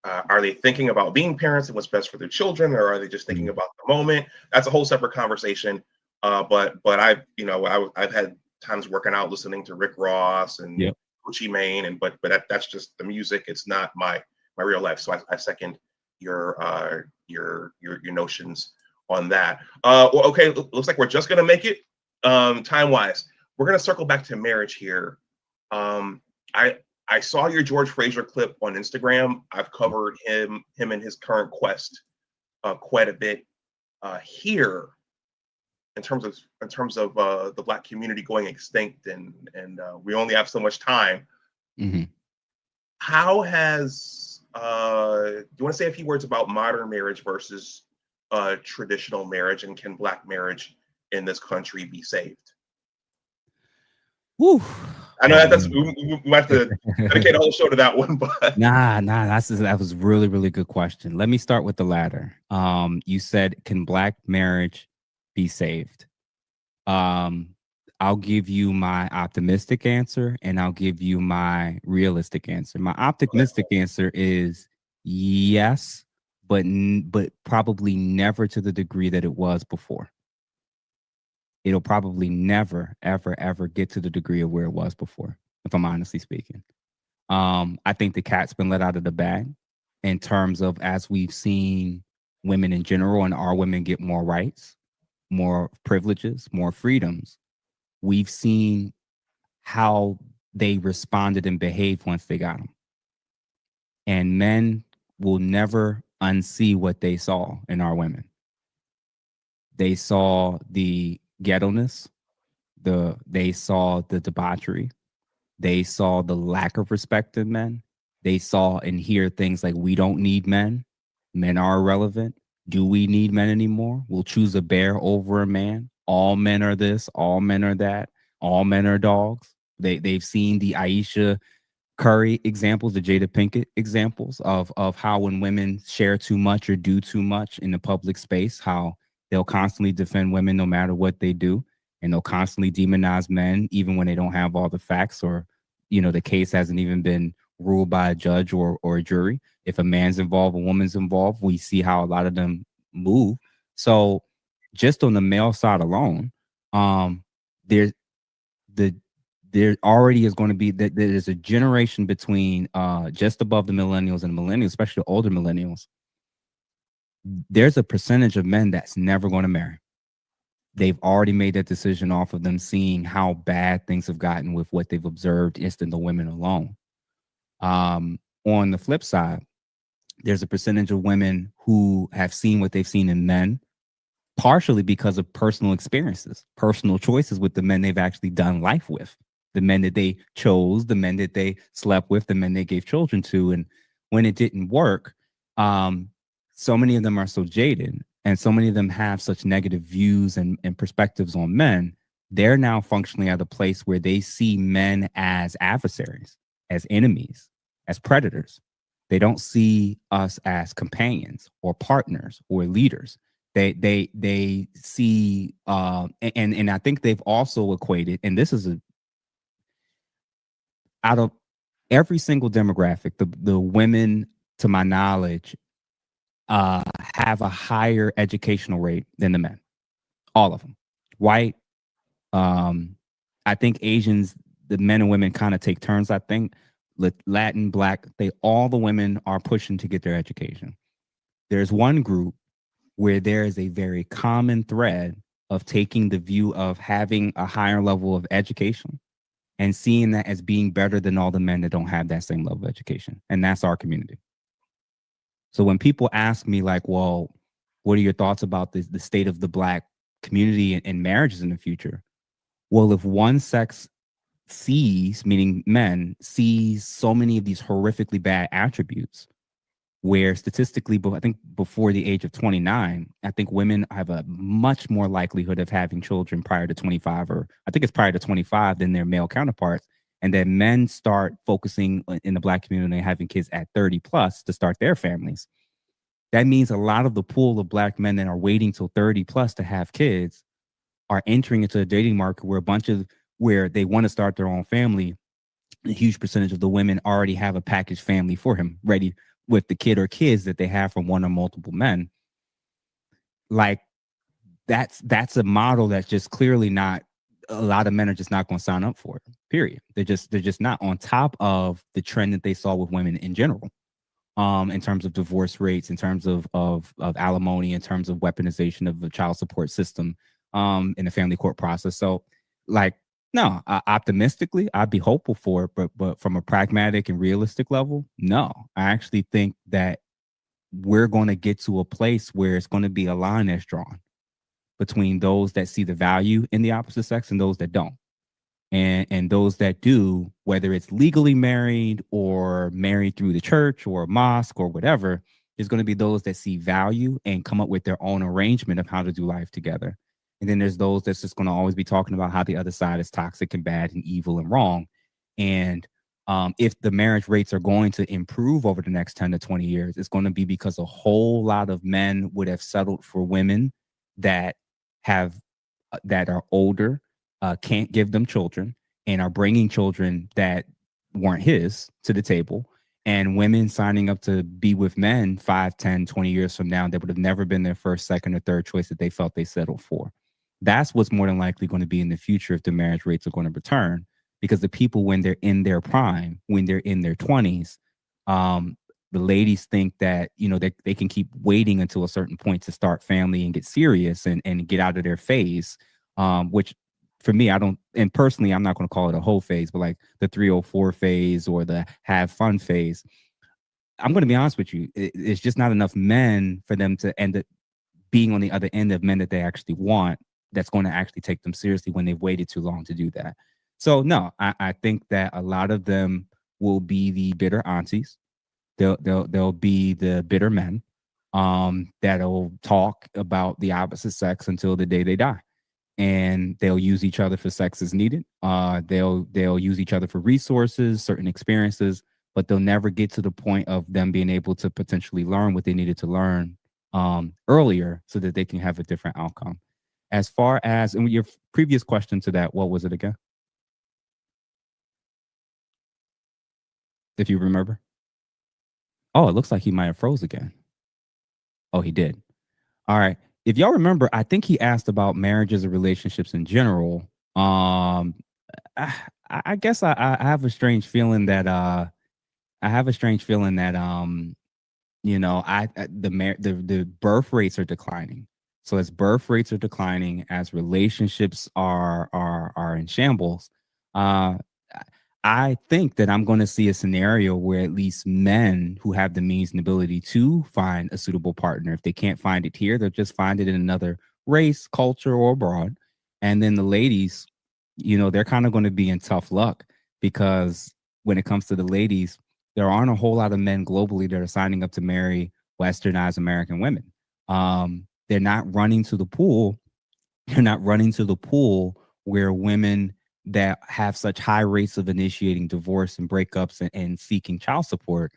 are they thinking about being parents and what's best for their children, or are they just thinking Mm, about the moment? That's a whole separate conversation. But I've had times working out listening to Rick Ross and yep. Gucci Mane, and that's just the music. It's not my real life. So I second your notions on that. Well, okay, looks like we're just gonna make it time wise. We're gonna circle back to marriage here. Um, I I saw your George Fraser clip on Instagram. I've covered him and his current quest quite a bit here in terms of the Black community going extinct, and we only have so much time. Hmm. How has do you want to say a few words about modern marriage versus traditional marriage, and can Black marriage in this country be saved? Whew. I know Oh that that's man. we have to dedicate a whole show to that one, but Nah, that was really, really good question. Let me start with the latter. You said, can Black marriage be saved? Um, I'll give you my optimistic answer and I'll give you my realistic answer. My okay, optimistic answer is yes, but probably never to the degree that it was before. It'll probably never, ever, ever get to the degree of where it was before, if I'm honestly speaking. I think the cat's been let out of the bag in terms of as we've seen women in general and our women get more rights, more privileges, more freedoms. We've seen how they responded and behaved once they got them. And men will never unsee what they saw in our women. They saw the ghetto-ness, they saw the debauchery, they saw the lack of respect in men, They saw and hear things like, we don't need men. Men are irrelevant. Do we need men anymore? We'll choose a bear over a man. All men are this. All men are that. All men are dogs. They've seen the Aisha Curry examples, the Jada Pinkett examples of how when women share too much or do too much in the public space, how they'll constantly defend women no matter what they do, and they'll constantly demonize men even when they don't have all the facts, or the case hasn't even been ruled by a judge or a jury. If a man's involved, a woman's involved, we see how a lot of them move. So just on the male side alone, there's the there already is going to be that there's a generation between just above the millennials and the millennials, especially the older millennials. There's a percentage of men that's never going to marry. They've already made that decision off of them seeing how bad things have gotten with what they've observed just in the women alone. On the flip side, there's a percentage of women who have seen what they've seen in men, partially because of personal experiences, personal choices with the men they've actually done life with, the men that they chose, the men that they slept with, the men they gave children to. And when it didn't work, so many of them are so jaded, and so many of them have such negative views and perspectives on men. They're now functioning at a place where they see men as adversaries, as enemies, as predators. They don't see us as companions or partners or leaders. They see and I think they've also equated, and this is out of every single demographic, the women, to my knowledge, have a higher educational rate than the men. All of them, white. I think Asians, the men and women kind of take turns. I think Latin, Black, all the women are pushing to get their education. There's one group where there is a very common thread of taking the view of having a higher level of education and seeing that as being better than all the men that don't have that same level of education. And that's our community. So when people ask me like, well, what are your thoughts about the state of the Black community and marriages in the future? Well, if one sex sees, meaning men, sees so many of these horrifically bad attributes, where statistically, but I think before the age of 29, I think women have a much more likelihood of having children prior to 25, or I think it's prior to 25 than their male counterparts. And then men start focusing in the Black community and having kids at 30 plus to start their families. That means a lot of the pool of Black men that are waiting till 30 plus to have kids are entering into a dating market where they want to start their own family. A huge percentage of the women already have a packaged family for him ready with the kid or kids that they have from one or multiple men. Like that's a model that's just clearly not, a lot of men are just not going to sign up for it. Period. They're just not, on top of the trend that they saw with women in general. In terms of divorce rates, in terms of alimony, in terms of weaponization of the child support system, in the family court process. So, like, no, optimistically, I'd be hopeful for it, but from a pragmatic and realistic level, no. I actually think that we're going to get to a place where it's going to be a line that's drawn between those that see the value in the opposite sex and those that don't. And those that do, whether it's legally married or married through the church or a mosque or whatever, is going to be those that see value and come up with their own arrangement of how to do life together. And then there's those that's just going to always be talking about how the other side is toxic and bad and evil and wrong. And if the marriage rates are going to improve over the next 10 to 20 years, it's going to be because a whole lot of men would have settled for women that are older, can't give them children, and are bringing children that weren't his to the table, and women signing up to be with men 5, 10, 20 years from now that would have never been their first, second, or third choice that they felt they settled for. That's what's more than likely going to be in the future if the marriage rates are going to return, because the people, when they're in their prime, when they're in their 20s, the ladies think that, they can keep waiting until a certain point to start family and get serious and get out of their phase, which for me, I don't, and personally, I'm not going to call it a whole phase, but like the 304 phase or the have fun phase. I'm going to be honest with you. It's just not enough men for them to end up being on the other end of men that they actually want, that's going to actually take them seriously when they've waited too long to do that. So no, I think that a lot of them will be the bitter aunties. They'll be the bitter men that'll talk about the opposite sex until the day they die, and they'll use each other for sex as needed. They'll use each other for resources, certain experiences, but they'll never get to the point of them being able to potentially learn what they needed to learn earlier so that they can have a different outcome. As far as, and your previous question to that, what was it again? If you remember. Oh, it looks like he might have froze again. Oh, he did. All right. If y'all remember, I think he asked about marriages and relationships in general. I, I guess I have a strange feeling that the birth rates are declining. So as birth rates are declining, as relationships are in shambles, uh, I think that I'm going to see a scenario where at least men who have the means and ability to find a suitable partner, if they can't find it here, they'll just find it in another race, culture, or abroad. And then the ladies, they're kind of going to be in tough luck because when it comes to the ladies, there aren't a whole lot of men globally that are signing up to marry westernized American women. They're not running to the pool. They're not running to the pool where women that have such high rates of initiating divorce and breakups and seeking child support,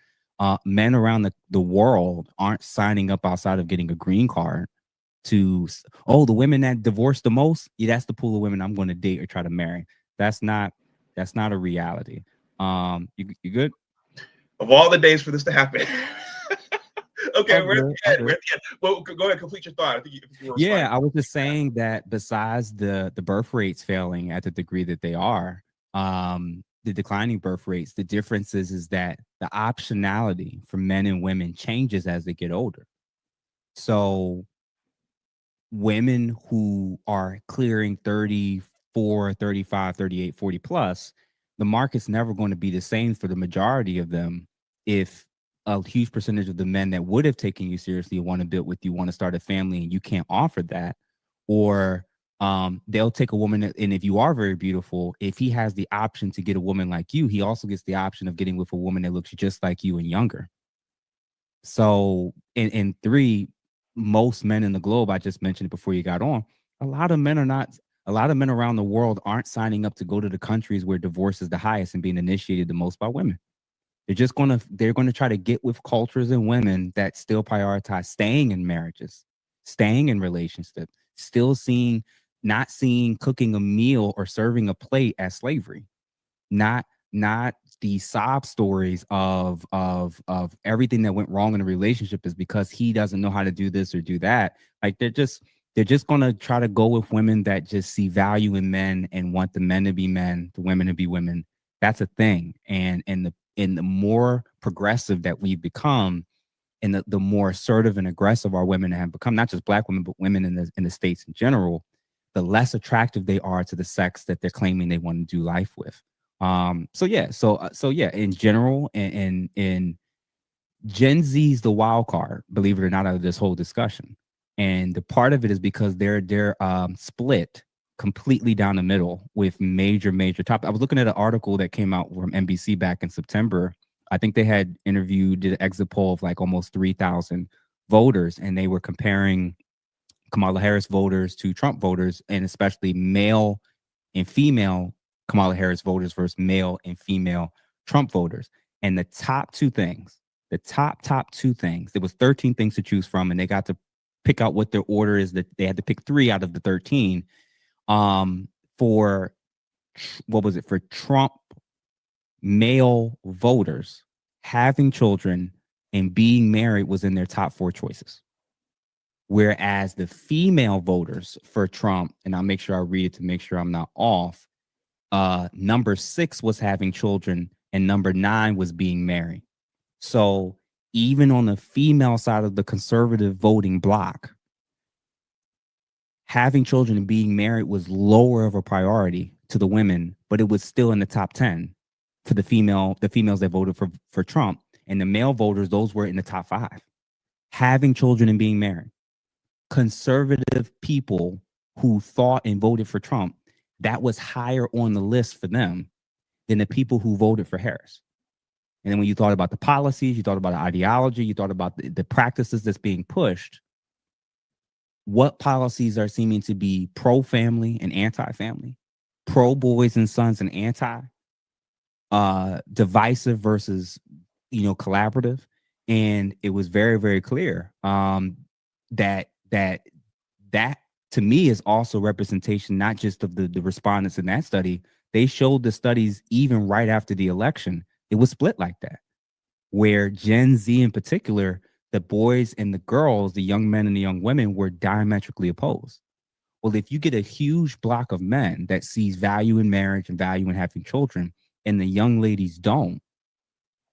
men around the world aren't signing up outside of getting a green card to, oh, the women that divorce the most, yeah, that's the pool of women I'm going to date or try to marry. That's not a reality. You good? Of all the days for this to happen. Okay, All we're at good, the all end. good. Well, go ahead, complete your thought. I think you were Yeah, responding. I was just saying that besides the birth rates failing at the degree that they are, the declining birth rates, the difference is that the optionality for men and women changes as they get older. So women who are clearing 34, 35, 38, 40 plus, the market's never going to be the same for the majority of them if a huge percentage of the men that would have taken you seriously want to build with you, want to start a family, and you can't offer that. Or they'll take a woman, and if you are very beautiful, if he has the option to get a woman like you, he also gets the option of getting with a woman that looks just like you and younger. So in three, most men in the globe, I just mentioned it before you got on, a lot of men are not, a lot of men around the world aren't signing up to go to the countries where divorce is the highest and being initiated the most by women. They're gonna try to get with cultures and women that still prioritize staying in marriages, staying in relationships, still not seeing cooking a meal or serving a plate as slavery, not the sob stories of everything that went wrong in a relationship is because he doesn't know how to do this or do that. Like they're just gonna try to go with women that just see value in men and want the men to be men, the women to be women. That's a thing. And the more progressive that we've become, and the more assertive and aggressive our women have become, not just black women, but women in the States in general, the less attractive they are to the sex that they're claiming they want to do life with. So yeah, in general, and in Gen Z's the wild card, believe it or not, out of this whole discussion. And the part of it is because they're split completely down the middle with major topics. I was looking at an article that came out from NBC back in September. I think they had did an exit poll of like almost 3,000 voters, and they were comparing Kamala Harris voters to Trump voters, and especially male and female Kamala Harris voters versus male and female Trump voters. And the top two things, there was 13 things to choose from, and they got to pick out what their order is. That they had to pick 3 out of the 13. For what was it, for Trump male voters, having children and being married was in their top 4 choices. Whereas the female voters for Trump, and I'll make sure I read it to make sure I'm not off, number 6 was having children, and number 9 was being married. So even on the female side of the conservative voting block, having children and being married was lower of a priority to the women, but it was still in the top 10 for the females that voted for Trump. And the male voters, those were in the top 5. Having children and being married. Conservative people who thought and voted for Trump, that was higher on the list for them than the people who voted for Harris. And then when you thought about the policies, you thought about the ideology, you thought about the practices that's being pushed, what policies are seeming to be pro-family and anti-family, pro-boys and sons and anti, divisive versus, collaborative. And it was very, very clear that that to me is also representation, not just of the respondents in that study. They showed the studies even right after the election. It was split like that, where Gen Z in particular, the boys and the girls, the young men and the young women were diametrically opposed. Well, if you get a huge block of men that sees value in marriage and value in having children, and the young ladies don't,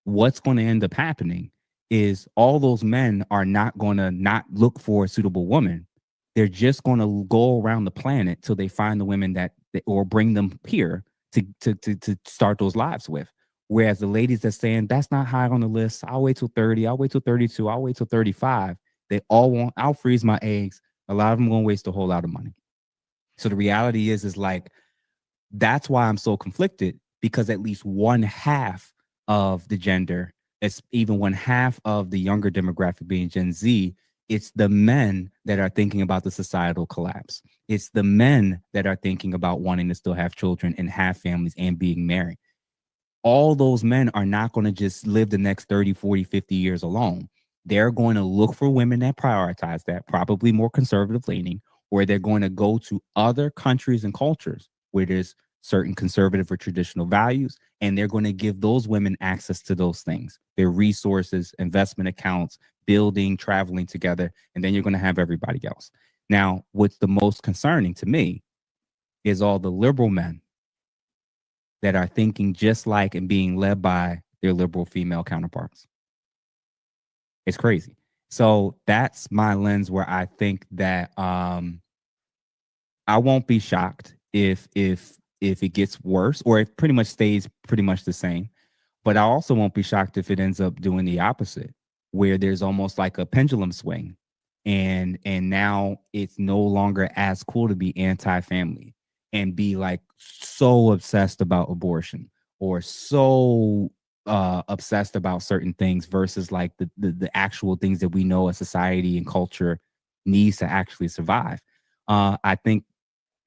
what's going to end up happening is all those men are not going to not look for a suitable woman. They're just going to go around the planet till they find the women that or bring them here to start those lives with. Whereas the ladies that's saying that's not high on the list, I'll wait till 30, I'll wait till 32, I'll wait till 35. They all want, I'll freeze my eggs. A lot of them going to waste a whole lot of money. So the reality is like, that's why I'm so conflicted, because at least one half of the gender, it's even one half of the younger demographic being Gen Z, it's the men that are thinking about the societal collapse. It's the men that are thinking about wanting to still have children and have families and being married. All those men are not going to just live the next 30, 40, 50 years alone. They're going to look for women that prioritize that, probably more conservative leaning, or they're going to go to other countries and cultures where there's certain conservative or traditional values, and they're going to give those women access to those things, their resources, investment accounts, building, traveling together, and then you're going to have everybody else. Now, what's the most concerning to me is all the liberal men that are thinking just like and being led by their liberal female counterparts. It's crazy. So that's my lens where I think that I won't be shocked if it gets worse, or it pretty much stays pretty much the same. But I also won't be shocked if it ends up doing the opposite, where there's almost like a pendulum swing, and now it's no longer as cool to be anti-family and be like so obsessed about abortion, or so obsessed about certain things versus like the actual things that we know as society and culture needs to actually survive. I think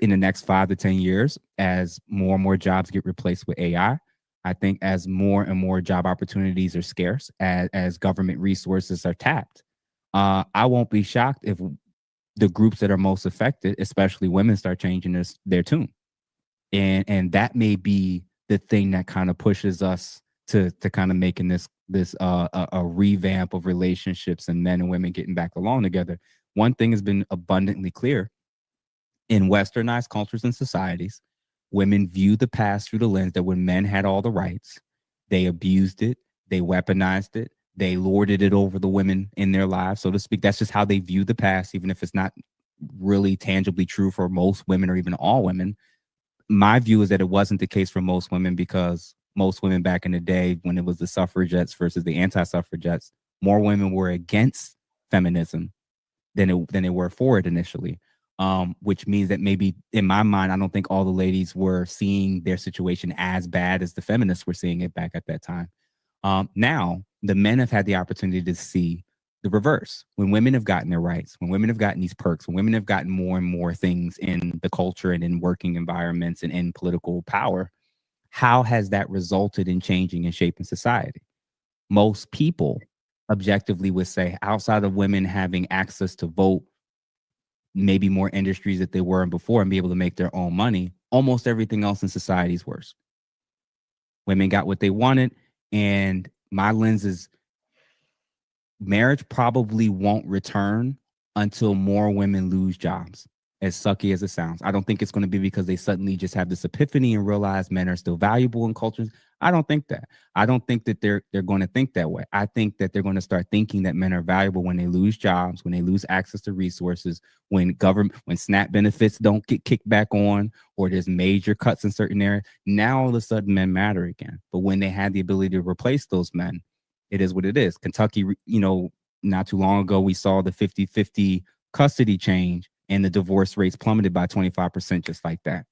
in the next 5 to 10 years, as more and more jobs get replaced with AI, I think as more and more job opportunities are scarce, as government resources are tapped, I won't be shocked if the groups that are most affected, especially women, start changing their tune. And that may be the thing that kind of pushes us to kind of making this a revamp of relationships and men and women getting back along together. One thing has been abundantly clear: in westernized cultures and societies, women view the past through the lens that when men had all the rights, they abused it, they weaponized it, they lorded it over the women in their lives, so to speak. That's just how they view the past, even if it's not really tangibly true for most women or even all women. My view is that it wasn't the case for most women, because most women back in the day, when it was the suffragettes versus the anti-suffragettes, more women were against feminism than they were for it initially. Which means that maybe in my mind, I don't think all the ladies were seeing their situation as bad as the feminists were seeing it back at that time. Now, the men have had the opportunity to see the reverse. When women have gotten their rights, when women have gotten these perks, when women have gotten more and more things in the culture and in working environments and in political power, how has that resulted in changing and shaping society? Most people objectively would say, outside of women having access to vote, maybe more industries that they were in before, and be able to make their own money, almost everything else in society is worse. Women got what they wanted, and my lens is marriage probably won't return until more women lose jobs, as sucky as it sounds. I don't think it's going to be because they suddenly just have this epiphany and realize men are still valuable in cultures. I don't think that. I don't think that they're going to think that way. I think that they're going to start thinking that men are valuable when they lose jobs, when they lose access to resources, when SNAP benefits don't get kicked back on, or there's major cuts in certain areas. Now all of a sudden men matter again. But when they had the ability to replace those men, it is what it is. Kentucky, not too long ago, we saw the 50-50 custody change, and the divorce rates plummeted by 25% just like that.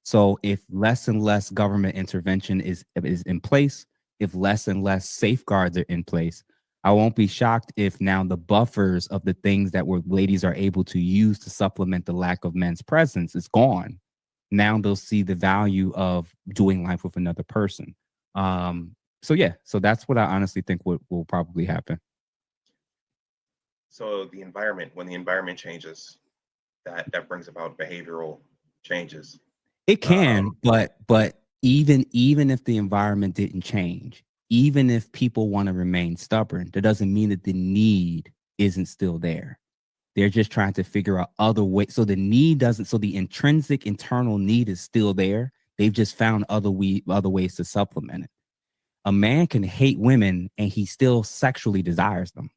So if less and less government intervention is in place, if less and less safeguards are in place. I won't be shocked if now the buffers of the things that were ladies are able to use to supplement the lack of men's presence is gone. Now they'll see the value of doing life with another person. So yeah, so that's what I honestly think will probably happen. So the environment, when the environment changes, that brings about behavioral changes. It Um, can, but even if the environment didn't change, even if people want to remain stubborn, that doesn't mean that the need isn't still there. They're just trying to figure out other ways. So the need doesn't. So the intrinsic internal need is still there. They've just found other ways to supplement it. A man can hate women and he still sexually desires them,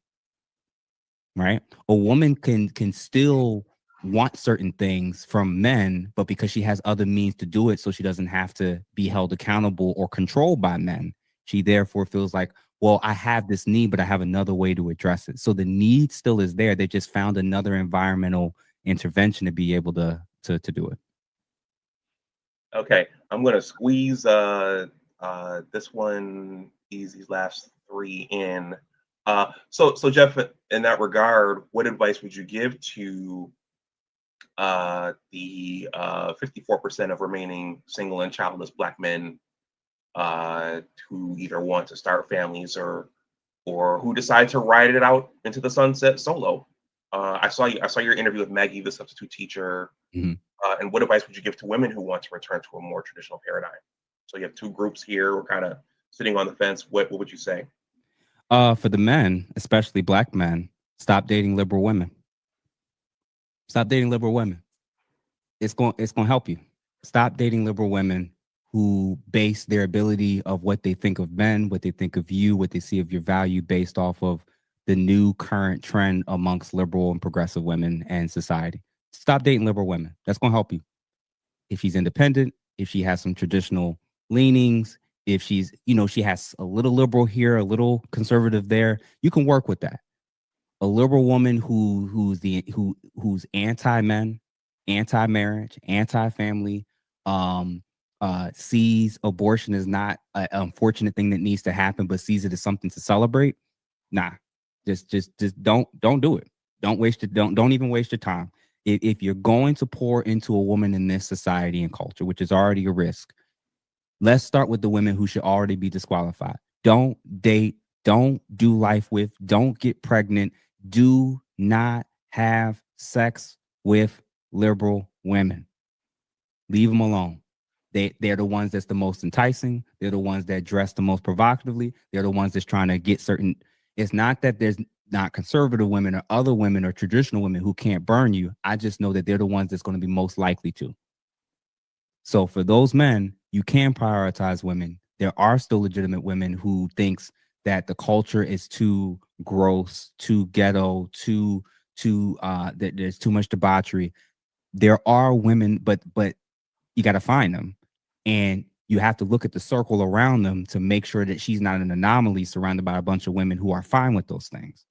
right? A woman can still want certain things from men, but because she has other means to do it, so she doesn't have to be held accountable or controlled by men, she therefore feels like, well, I have this need, but I have another way to address it. So the need still is there. They just found another environmental intervention to be able to do it. okay, I'm gonna squeeze this one, these last three in. So Jeff, in that regard, what advice would you give to the 54% of remaining single and childless Black men who either want to start families or who decide to ride it out into the sunset solo? I saw your interview with Maggie, the substitute teacher. Mhm. And what advice would you give to women who want to return to a more traditional paradigm? So you have two groups here. We're kind of sitting on the fence. What would you say? For the men, especially Black men, stop dating liberal women. Stop dating liberal women. It's going to help you. Stop dating liberal women who base their ability of what they think of men, what they think of you, what they see of your value based off of the new current trend amongst liberal and progressive women and society. Stop dating liberal women. That's going to help you. If she's independent, if she has some traditional leanings, if she's, she has a little liberal here, a little conservative there, you can work with that. A liberal woman who's anti-men, anti-marriage, anti-family, sees abortion as not an unfortunate thing that needs to happen, but sees it as something to celebrate. Nah, just don't do it. Don't even waste your time. If you're going to pour into a woman in this society and culture, which is already a risk, let's start with the women who should already be disqualified. Don't date, don't do life with, don't get pregnant, do not have sex with liberal women. Leave them alone. They're the ones that's the most enticing. They're the ones that dress the most provocatively. They're the ones that's trying to get certain. It's not that there's not conservative women or other women or traditional women who can't burn you. I just know that they're the ones that's going to be most likely to. So for those men, you can prioritize women. There are still legitimate women who thinks that the culture is too gross, too ghetto, too that there's too much debauchery. There are women, but you got to find them, and you have to look at the circle around them to make sure that she's not an anomaly surrounded by a bunch of women who are fine with those things.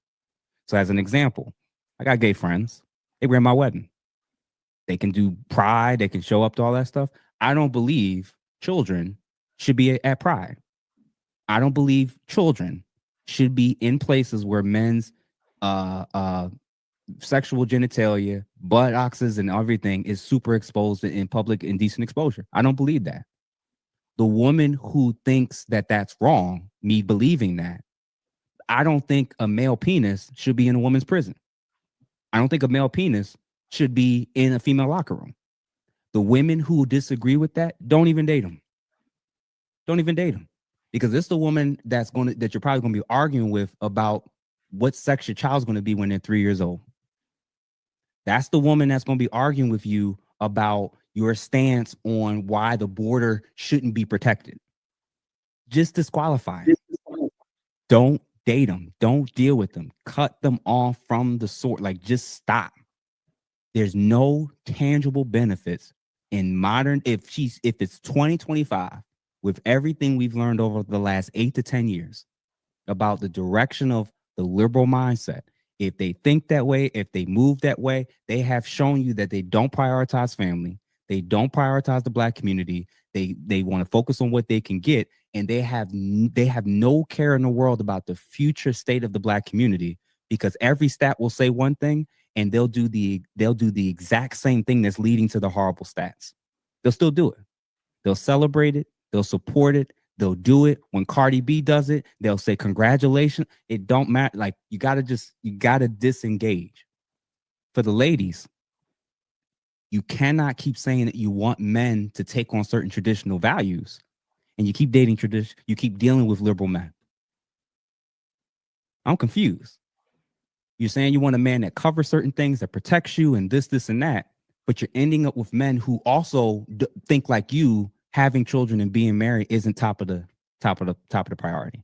So as an example, I got gay friends. They were in my wedding. They can do pride. They can show up to all that stuff. I don't believe children should be at pride. I don't believe children should be in places where men's uh, uh, sexual genitalia, buttocks, and everything is super exposed in public indecent exposure. I don't believe that. The woman who thinks that that's wrong, me believing that, I don't think a male penis should be in a woman's prison. I don't think a male penis should be in a female locker room. The women who disagree with that, don't even date them. Don't even date them. Because it's the woman that you're probably gonna be arguing with about what sex your child's gonna be when they're 3 years old. That's the woman that's gonna be arguing with you about your stance on why the border shouldn't be protected. Just disqualify them. Don't date them. Don't deal with them. Cut them off from the sort. Like, just stop. There's no tangible benefits in modern. If it's 2025, with everything we've learned over the last 8 to 10 years about the direction of the liberal mindset, if they think that way, if they move that way, they have shown you that they don't prioritize family. They don't prioritize the Black community. They want to focus on what they can get. and they have no care in the world about the future state of the Black community, because every stat will say one thing and they'll do the exact same thing that's leading to the horrible stats. They'll still do it. They'll celebrate it. They'll support it. They'll do it. When Cardi B does it, they'll say congratulations. It don't matter. Like, you gotta disengage. For the ladies, you cannot keep saying that you want men to take on certain traditional values, and you keep dating tradition. You keep dealing with liberal men. I'm confused. You're saying you want a man that covers certain things, that protects you, and this, and that, but you're ending up with men who also think like you. Having children and being married isn't top of the priority.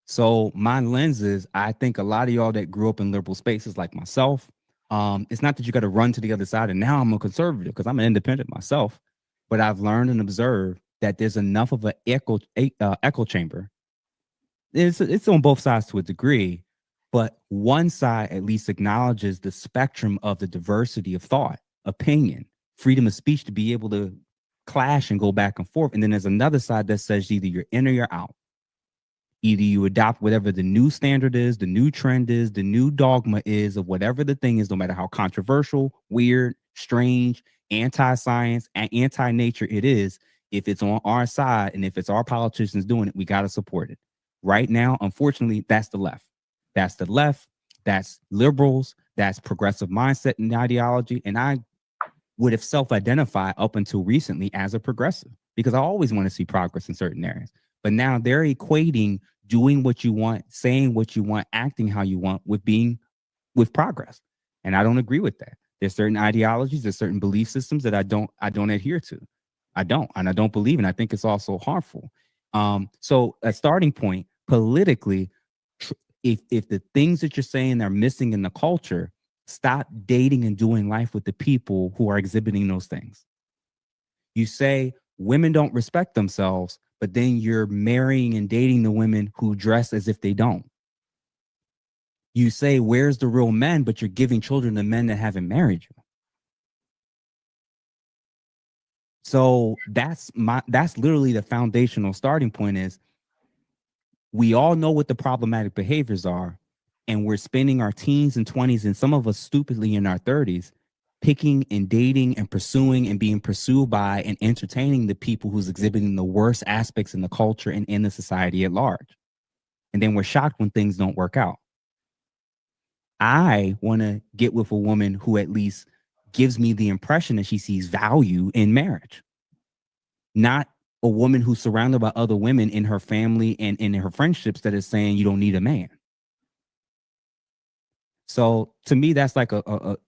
So my lens is, I think a lot of y'all that grew up in liberal spaces like myself, it's not that you got to run to the other side and now I'm a conservative, because I'm an independent myself, but I've learned and observed that there's enough of an echo chamber. It's on both sides to a degree, but one side at least acknowledges the spectrum of the diversity of thought, opinion, freedom of speech to be able to clash and go back and forth. And then there's another side that says either you're in or you're out. Either you adopt whatever the new standard is, the new trend is, the new dogma is, of whatever the thing is, no matter how controversial, weird, strange, anti-science, and anti-nature it is. If it's on our side and if it's our politicians doing it, we got to support it. Right now, unfortunately, that's the left. That's the left. That's liberals. That's progressive mindset and ideology. And I would have self-identified up until recently as a progressive, because I always want to see progress in certain areas. But now they're equating doing what you want, saying what you want, acting how you want with progress. And I don't agree with that. There's certain ideologies, there's certain belief systems that I don't adhere to. And I don't believe in. I think it's also harmful. So a starting point politically, if the things that you're saying are missing in the culture, stop dating and doing life with the people who are exhibiting those things. You say women don't respect themselves, but then you're marrying and dating the women who dress as if they don't. You say, where's the real men, but you're giving children to men that haven't married you. So that's literally the foundational starting point. Is we all know what the problematic behaviors are, and we're spending our teens and 20s, and some of us stupidly in our 30s, picking and dating and pursuing and being pursued by and entertaining the people who's exhibiting the worst aspects in the culture and in the society at large. And then we're shocked when things don't work out. I want to get with a woman who at least gives me the impression that she sees value in marriage, not a woman who's surrounded by other women in her family and in her friendships that is saying you don't need a man. So to me, that's like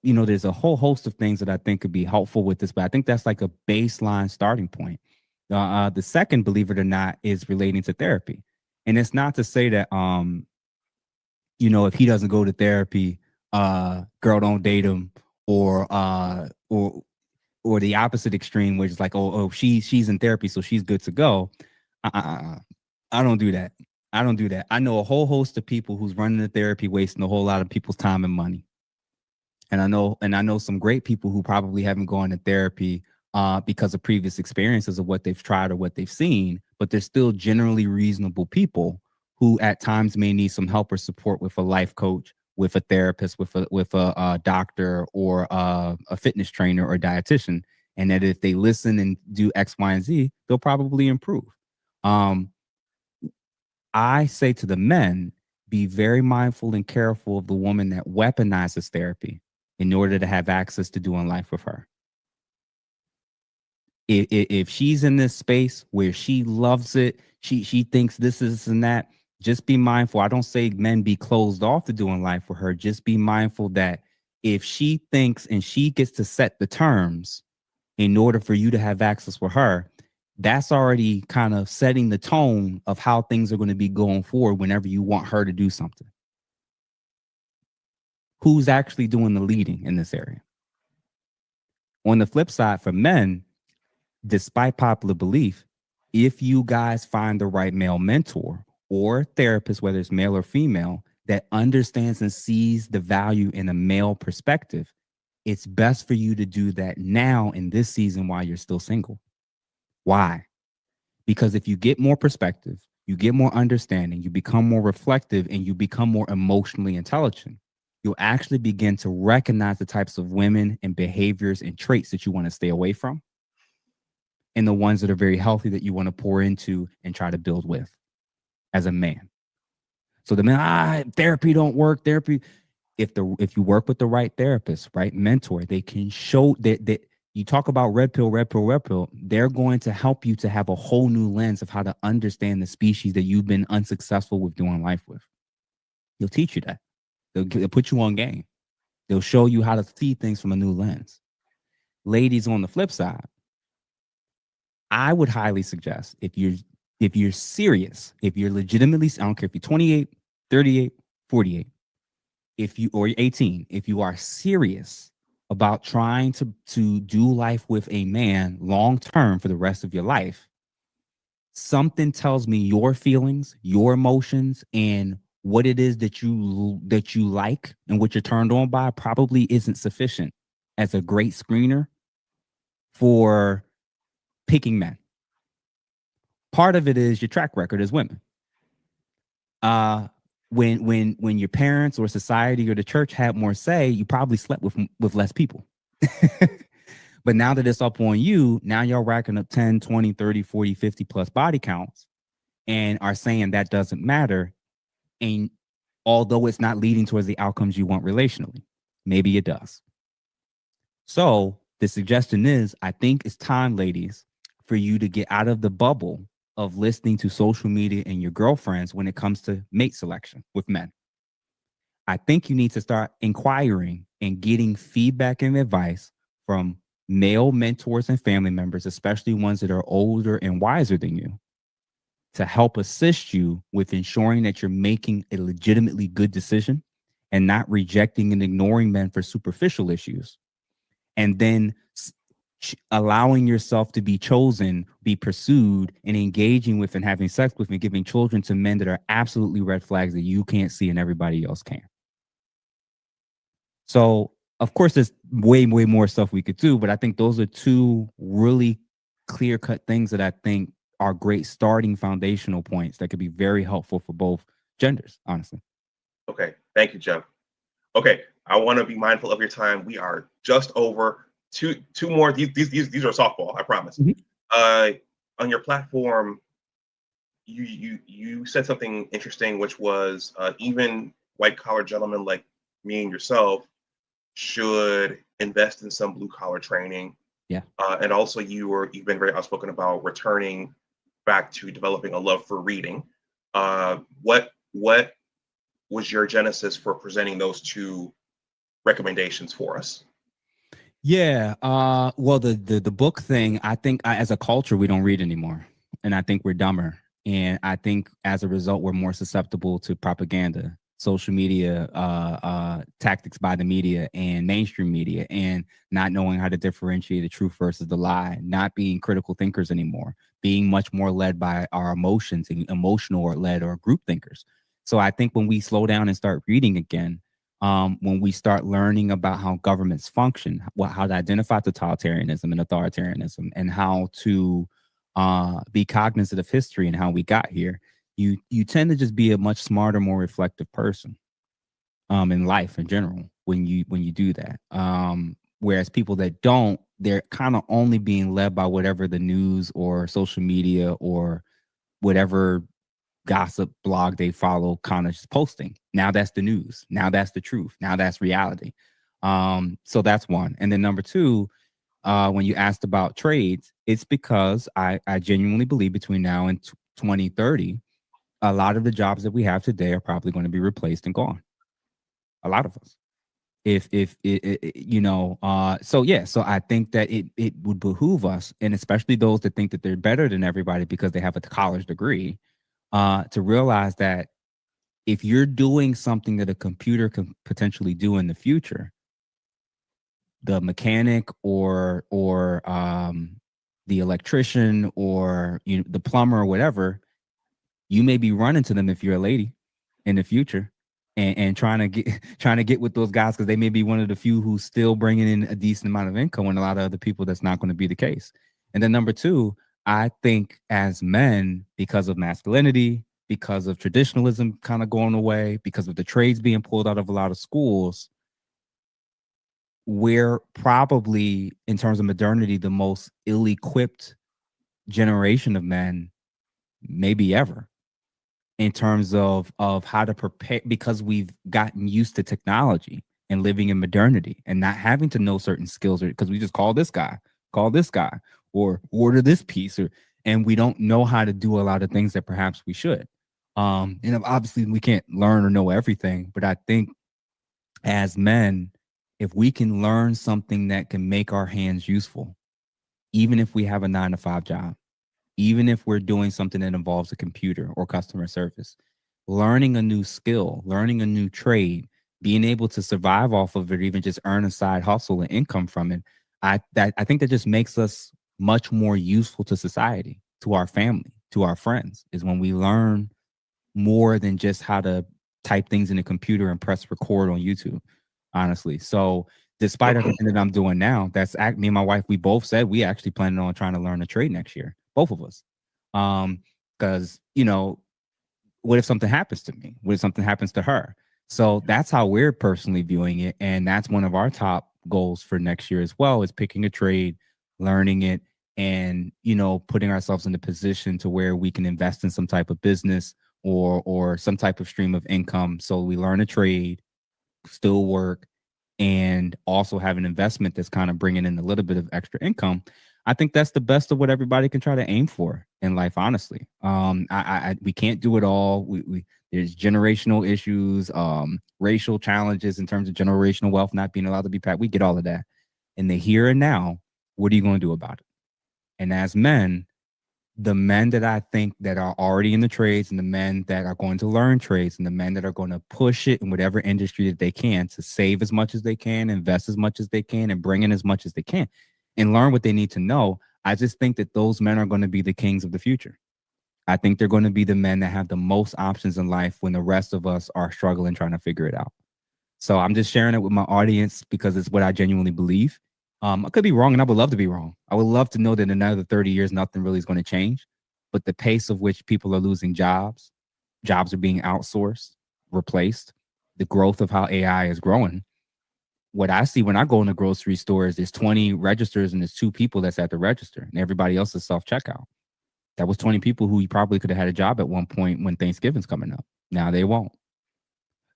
there's a whole host of things that I think could be helpful with this, but I think that's like a baseline starting point. The second, believe it or not, is relating to therapy. And it's not to say that, if he doesn't go to therapy, girl, don't date him, or the opposite extreme, which is like, she's in therapy, so she's good to go. I don't do that. I know a whole host of people who's running the therapy, wasting a whole lot of people's time and money. And I know some great people who probably haven't gone to therapy because of previous experiences of what they've tried or what they've seen, but they're still generally reasonable people who at times may need some help or support with a life coach, with a therapist, with a doctor, or a fitness trainer or dietitian. And that if they listen and do X, Y, and Z, they'll probably improve. I say to the men, be very mindful and careful of the woman that weaponizes therapy in order to have access to doing life with her. If she's in this space where she loves it, she thinks this is and that, just be mindful. I don't say men be closed off to doing life with her. Just be mindful that if she thinks and she gets to set the terms in order for you to have access with her, that's already kind of setting the tone of how things are going to be going forward whenever you want her to do something. Who's actually doing the leading in this area? On the flip side, for men, despite popular belief, if you guys find the right male mentor or therapist, whether it's male or female, that understands and sees the value in a male perspective, it's best for you to do that now in this season while you're still single. Why? Because if you get more perspective, you get more understanding, you become more reflective, and you become more emotionally intelligent, you'll actually begin to recognize the types of women and behaviors and traits that you want to stay away from, and the ones that are very healthy that you want to pour into and try to build with as a man. So the man, therapy don't work. Therapy, if you work with the right therapist, right mentor, they can show that you talk about red pill, red pill, red pill. They're going to help you to have a whole new lens of how to understand the species that you've been unsuccessful with doing life with. They'll teach you that. They'll put you on game. They'll show you how to see things from a new lens. Ladies, on the flip side, I would highly suggest if you're serious, if you're legitimately, I don't care if you're 28, 38, 48, if you or 18, if you are serious about trying to do life with a man long term for the rest of your life, something tells me your feelings, your emotions, and what it is that you like and what you're turned on by probably isn't sufficient as a great screener for picking men. Part of it is your track record as women. When your parents or society or the church had more say, you probably slept with less people. But now that it's up on you, now you're racking up 10, 20, 30, 40, 50 plus body counts and are saying that doesn't matter. And although it's not leading towards the outcomes you want relationally, maybe it does. So the suggestion is, I think it's time, ladies, for you to get out of the bubble of listening to social media and your girlfriends when it comes to mate selection with men. I think you need to start inquiring and getting feedback and advice from male mentors and family members, especially ones that are older and wiser than you, to help assist you with ensuring that you're making a legitimately good decision and not rejecting and ignoring men for superficial issues. And then allowing yourself to be chosen, be pursued, and engaging with and having sex with and giving children to men that are absolutely red flags that you can't see and everybody else can. So, of course, there's way more stuff we could do, but I think those are two really clear-cut things that I think are great starting foundational points that could be very helpful for both genders, honestly. Okay. Thank you, Jeff. Okay. I want to be mindful of your time. We are just over two more. These are softball, I promise. Mm-hmm. On your platform, you said something interesting, which was even white collar gentlemen like me and yourself should invest in some blue collar training. Yeah. And also you've been very outspoken about returning back to developing a love for reading. What was your genesis for presenting those two recommendations for us? Yeah. Well, the book thing, I think as a culture, we don't read anymore. And I think we're dumber. And I think as a result, we're more susceptible to propaganda, social media, tactics by the media and mainstream media, and not knowing how to differentiate the truth versus the lie, not being critical thinkers anymore, being much more led by our emotions and emotional or led or group thinkers. So I think when we slow down and start reading again, when we start learning about how governments function, how to identify totalitarianism and authoritarianism, and how to be cognizant of history and how we got here, you tend to just be a much smarter, more reflective person in life in general when you do that. Whereas people that don't, they're kind of only being led by whatever the news or social media or whatever gossip blog they follow kind of just posting. Now that's the news. Now that's the truth. Now that's reality. So that's one. And then number two, when you asked about trades, it's because I genuinely believe between now and 2030, a lot of the jobs that we have today are probably going to be replaced and gone. A lot of us. If you know, so yeah, so I think that it would behoove us, and especially those that think that they're better than everybody because they have a college degree, to realize that if you're doing something that a computer can potentially do in the future, the mechanic or the electrician or the plumber or whatever, you may be running to them if you're a lady in the future and trying to get with those guys because they may be one of the few who's still bringing in a decent amount of income when a lot of other people that's not going to be the case. And then number two, I think as men, because of masculinity, because of traditionalism kind of going away, because of the trades being pulled out of a lot of schools, we're probably, in terms of modernity, the most ill-equipped generation of men maybe ever, in terms of how to prepare, because we've gotten used to technology and living in modernity and not having to know certain skills, or because we just call this guy, or order this piece, or and we don't know how to do a lot of things that perhaps we should. And obviously we can't learn or know everything, but I think as men, if we can learn something that can make our hands useful, even if we have a 9 to 5 job, even if we're doing something that involves a computer or customer service, learning a new skill, learning a new trade, being able to survive off of it, even just earn a side hustle and income from it, I think that just makes us much more useful to society, to our family, to our friends, is when we learn more than just how to type things in a computer and press record on YouTube, honestly. So despite everything that I'm doing now, me and my wife, we both said we actually planning on trying to learn a trade next year, both of us. Because what if something happens to me? What if something happens to her? So that's how we're personally viewing it. And that's one of our top goals for next year as well, is picking a trade, learning it, and putting ourselves in a position to where we can invest in some type of business or some type of stream of income. So we learn a trade, still work, and also have an investment that's kind of bringing in a little bit of extra income. I think that's the best of what everybody can try to aim for in life, honestly. We can't do it all. There's generational issues, racial challenges in terms of generational wealth not being allowed to be packed. We get all of that. In the here and now, what are you going to do about it? And as men, the men that I think that are already in the trades, and the men that are going to learn trades, and the men that are going to push it in whatever industry that they can to save as much as they can, invest as much as they can, and bring in as much as they can and learn what they need to know. I just think that those men are going to be the kings of the future. I think they're going to be the men that have the most options in life when the rest of us are struggling trying to figure it out. So I'm just sharing it with my audience because it's what I genuinely believe. I could be wrong, and I would love to be wrong. I would love to know that in another 30 years, nothing really is going to change. But the pace of which people are losing jobs, jobs are being outsourced, replaced, the growth of how AI is growing. What I see when I go in the grocery store is there's 20 registers and there's 2 people that's at the register, and everybody else is self checkout. That was 20 people who you probably could have had a job at one point when Thanksgiving's coming up. Now they won't.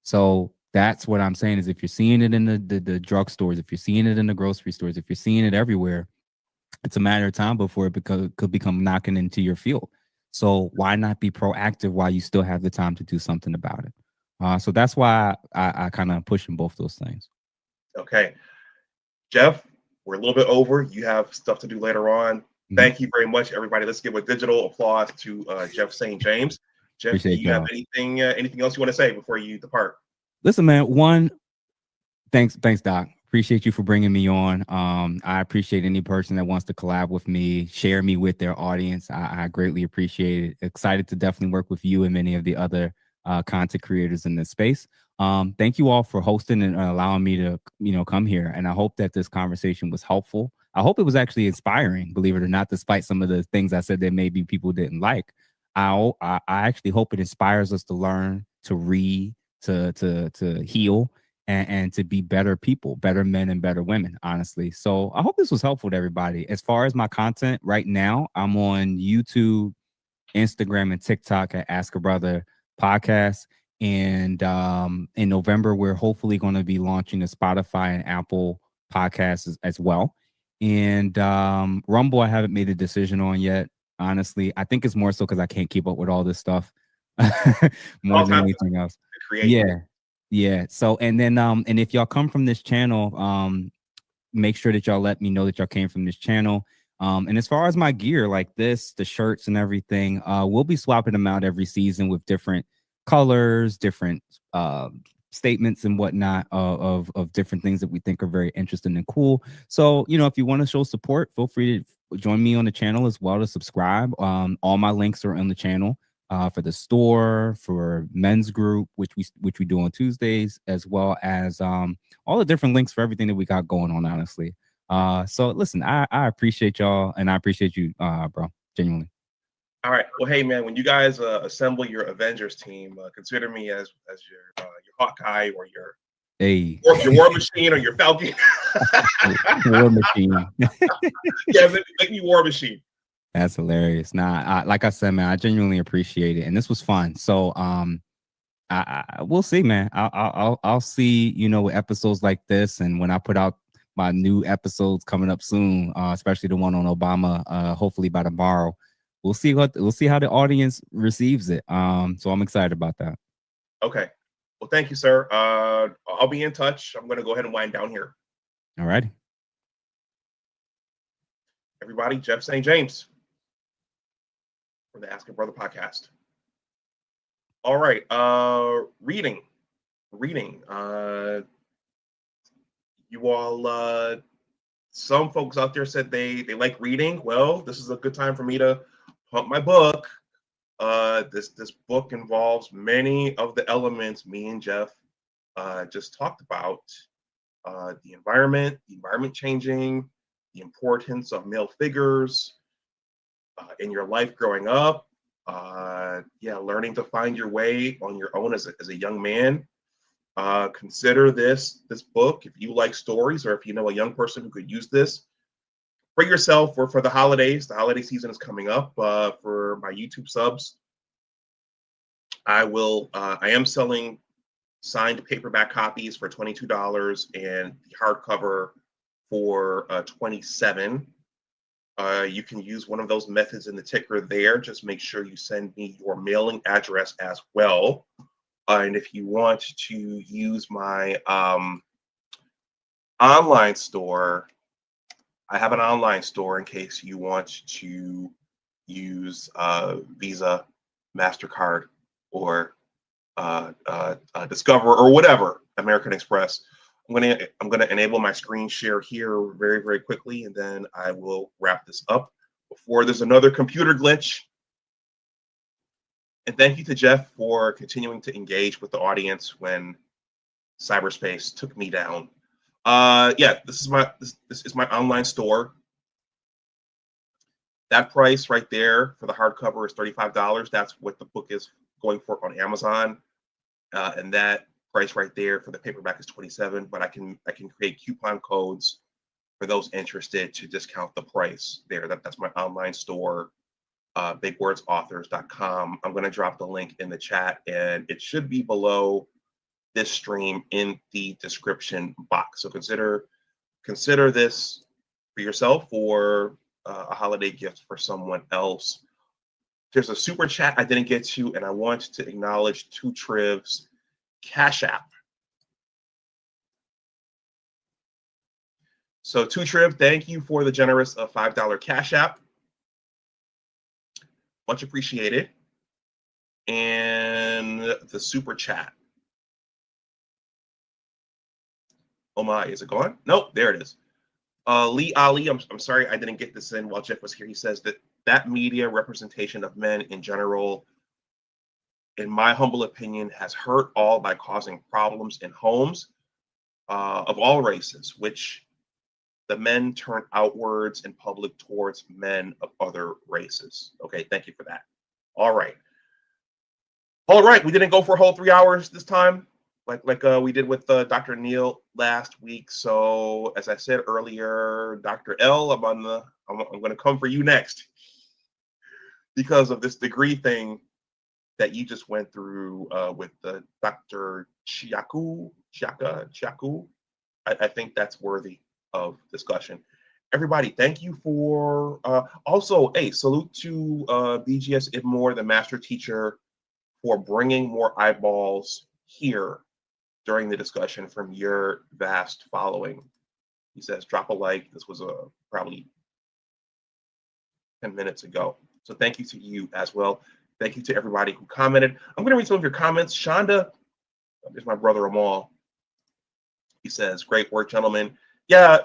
So that's what I'm saying, is if you're seeing it in the drugstores, if you're seeing it in the grocery stores, if you're seeing it everywhere, it's a matter of time before it could become knocking into your field. So why not be proactive while you still have the time to do something about it? So that's why I kind of pushing both those things. Okay. Jeff, we're a little bit over. You have stuff to do later on. Mm-hmm. Thank you very much, everybody. Let's give a digital applause to Jeff St. James. Jeff, Appreciate do you have anything else you want to say before you depart? Listen, man, thanks, Doc. Appreciate you for bringing me on. I appreciate any person that wants to collab with me, share me with their audience. I greatly appreciate it. Excited to definitely work with you and many of the other content creators in this space. Thank you all for hosting and allowing me to, come here. And I hope that this conversation was helpful. I hope it was actually inspiring, believe it or not, despite some of the things I said that maybe people didn't like. I actually hope it inspires us to learn, to read, to heal, and to be better people, better men and better women, honestly. So I hope this was helpful to everybody. As far as my content right now, I'm on YouTube, Instagram, and TikTok at Ask a Brother Podcast. And in November, we're hopefully going to be launching a Spotify and Apple podcast as well. And Rumble, I haven't made a decision on yet. Honestly, I think it's more so because I can't keep up with all this stuff more than anything else. Yeah. Yeah. So, and then, and if y'all come from this channel, make sure that y'all let me know that y'all came from this channel. And as far as my gear, like this, the shirts and everything, we'll be swapping them out every season with different colors, different statements and whatnot of different things that we think are very interesting and cool. So, if you want to show support, feel free to join me on the channel as well, to subscribe. All my links are on the channel. For the store, for men's group, which we do on Tuesdays, as well as all the different links for everything that we got going on, honestly. So listen, I appreciate y'all, and I appreciate you, bro. genuinely. All right. Well, hey man, when you guys assemble your Avengers team, consider me as your Hawkeye or Hey, your War Machine or your Falcon. War Machine. Yeah, make me War Machine. That's hilarious. Nah, like I said, man, I genuinely appreciate it, and this was fun. So, we'll see, man. I'll see. You know, with episodes like this, and when I put out my new episodes coming up soon, especially the one on Obama, hopefully by tomorrow. We'll see how the audience receives it. So I'm excited about that. Okay. Well, thank you, sir. I'll be in touch. I'm going to go ahead and wind down here. All right. Everybody, Jeff St. James for the Ask a Brother podcast. All right. Reading. You all, some folks out there said they like reading. Well, this is a good time for me to pump my book. This book involves many of the elements me and Jeff just talked about. The environment changing, the importance of male figures in your life growing up. Learning to find your way on your own as a young man. Consider this book if you like stories or if you know a young person who could use this for yourself or for the holidays. The holiday season is coming up. For my YouTube subs, I am selling signed paperback copies for $22 and the hardcover for $27. You can use one of those methods in the ticker there. Just make sure you send me your mailing address as well. And if you want to use my online store, I have an online store in case you want to use Visa, MasterCard, or Discover or whatever, American Express. I'm gonna enable my screen share here very, very quickly, and then I will wrap this up before there's another computer glitch. And thank you to Jeff for continuing to engage with the audience when cyberspace took me down. This is my online store. That price right there for the hardcover is $35. That's what the book is going for on Amazon. And that price right there for the paperback is $27. But I can create coupon codes for those interested to discount the price there. That's my online store, bigwordsauthors.com. I'm going to drop the link in the chat, and it should be below this stream in the description box. So consider this for yourself or a holiday gift for someone else. There's a super chat I didn't get to, and I want to acknowledge Two Triv's Cash App. So Two Triv, thank you for the generous $5 Cash App. Much appreciated. And the super chat. Oh my, is it gone? Nope, there it is. Lee Ali, I'm sorry I didn't get this in while Jeff was here. He says that media representation of men in general, in my humble opinion, has hurt all by causing problems in homes of all races, which the men turn outwards in public towards men of other races. Okay, thank you for that. All right, we didn't go for a whole 3 hours this time, like we did with Dr. Neil last week. So as I said earlier, Dr. L, I'm going to come for you next because of this degree thing that you just went through with Dr. Chiaku. I think that's worthy of discussion. Everybody, thank you for also, hey, salute to BGS Ibmore, the master teacher, for bringing more eyeballs here during the discussion from your vast following. He says, drop a like. This was probably 10 minutes ago. So thank you to you as well. Thank you to everybody who commented. I'm going to read some of your comments. Shonda, there's my brother Amal. He says, great work, gentlemen. Yeah.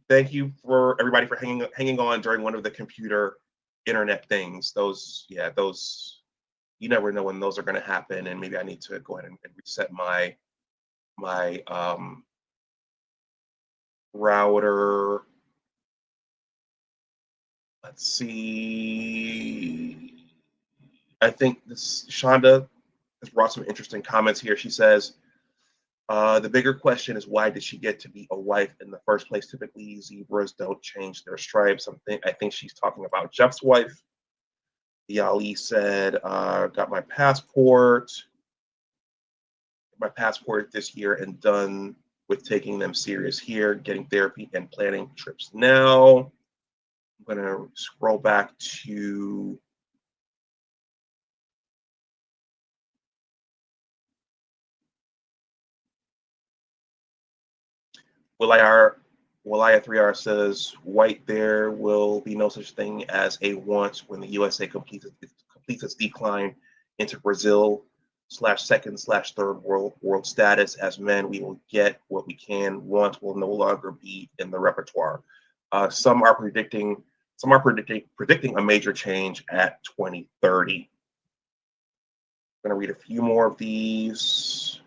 Thank you for everybody for hanging on during one of the computer internet things. Those, you never know when those are going to happen, and maybe I need to go ahead and reset my router. Let's see. I think this Shonda has brought some interesting comments here. She says, the bigger question is why did she get to be a wife in the first place? Typically, zebras don't change their stripes. I think she's talking about Jeff's wife. Yali said, got my passport this year and done with taking them serious here, getting therapy and planning trips now. I'm going to scroll back to Wilaya 3R says, white, there will be no such thing as a want when the USA completes its decline into Brazil /second/third world status. As men, we will get what we can. Want will no longer be in the repertoire. Some are predicting a major change at 2030. I'm going to read a few more of these.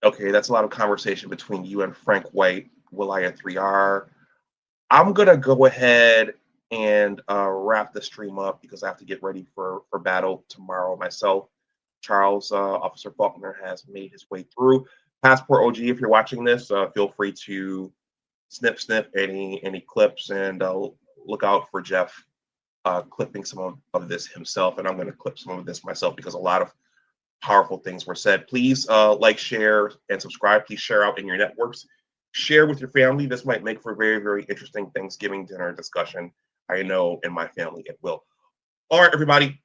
Okay, that's a lot of conversation between you and Frank White, Wilaya 3R. I'm going to go ahead and wrap the stream up because I have to get ready for battle tomorrow myself. Charles, Officer Faulkner, has made his way through. Passport OG, if you're watching this, feel free to snip any clips and look out for Jeff clipping some of this himself. And I'm going to clip some of this myself because a lot of powerful things were said. Please like, share, and subscribe. Please share out in your networks. Share with your family. This might make for a very, very interesting Thanksgiving dinner discussion. I know in my family it will. All right, everybody.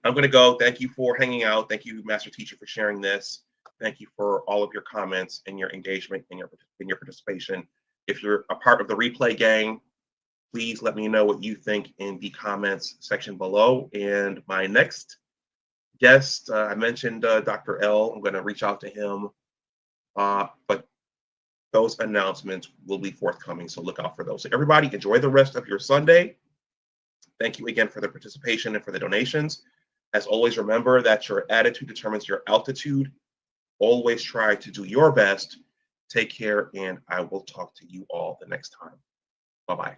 I'm going to go. Thank you for hanging out. Thank you, Master Teacher, for sharing this. Thank you for all of your comments and your engagement and your participation. If you're a part of the replay gang, please let me know what you think in the comments section below. And my next guest, I mentioned Dr. L. I'm going to reach out to him, but those announcements will be forthcoming, so look out for those. So everybody, enjoy the rest of your Sunday. Thank you again for the participation and for the donations. As always, remember that your attitude determines your altitude. Always try to do your best. Take care, and I will talk to you all the next time. Bye-bye.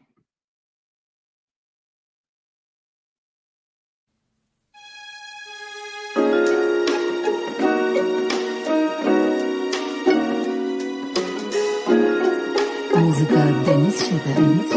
Muzyka Denis 7.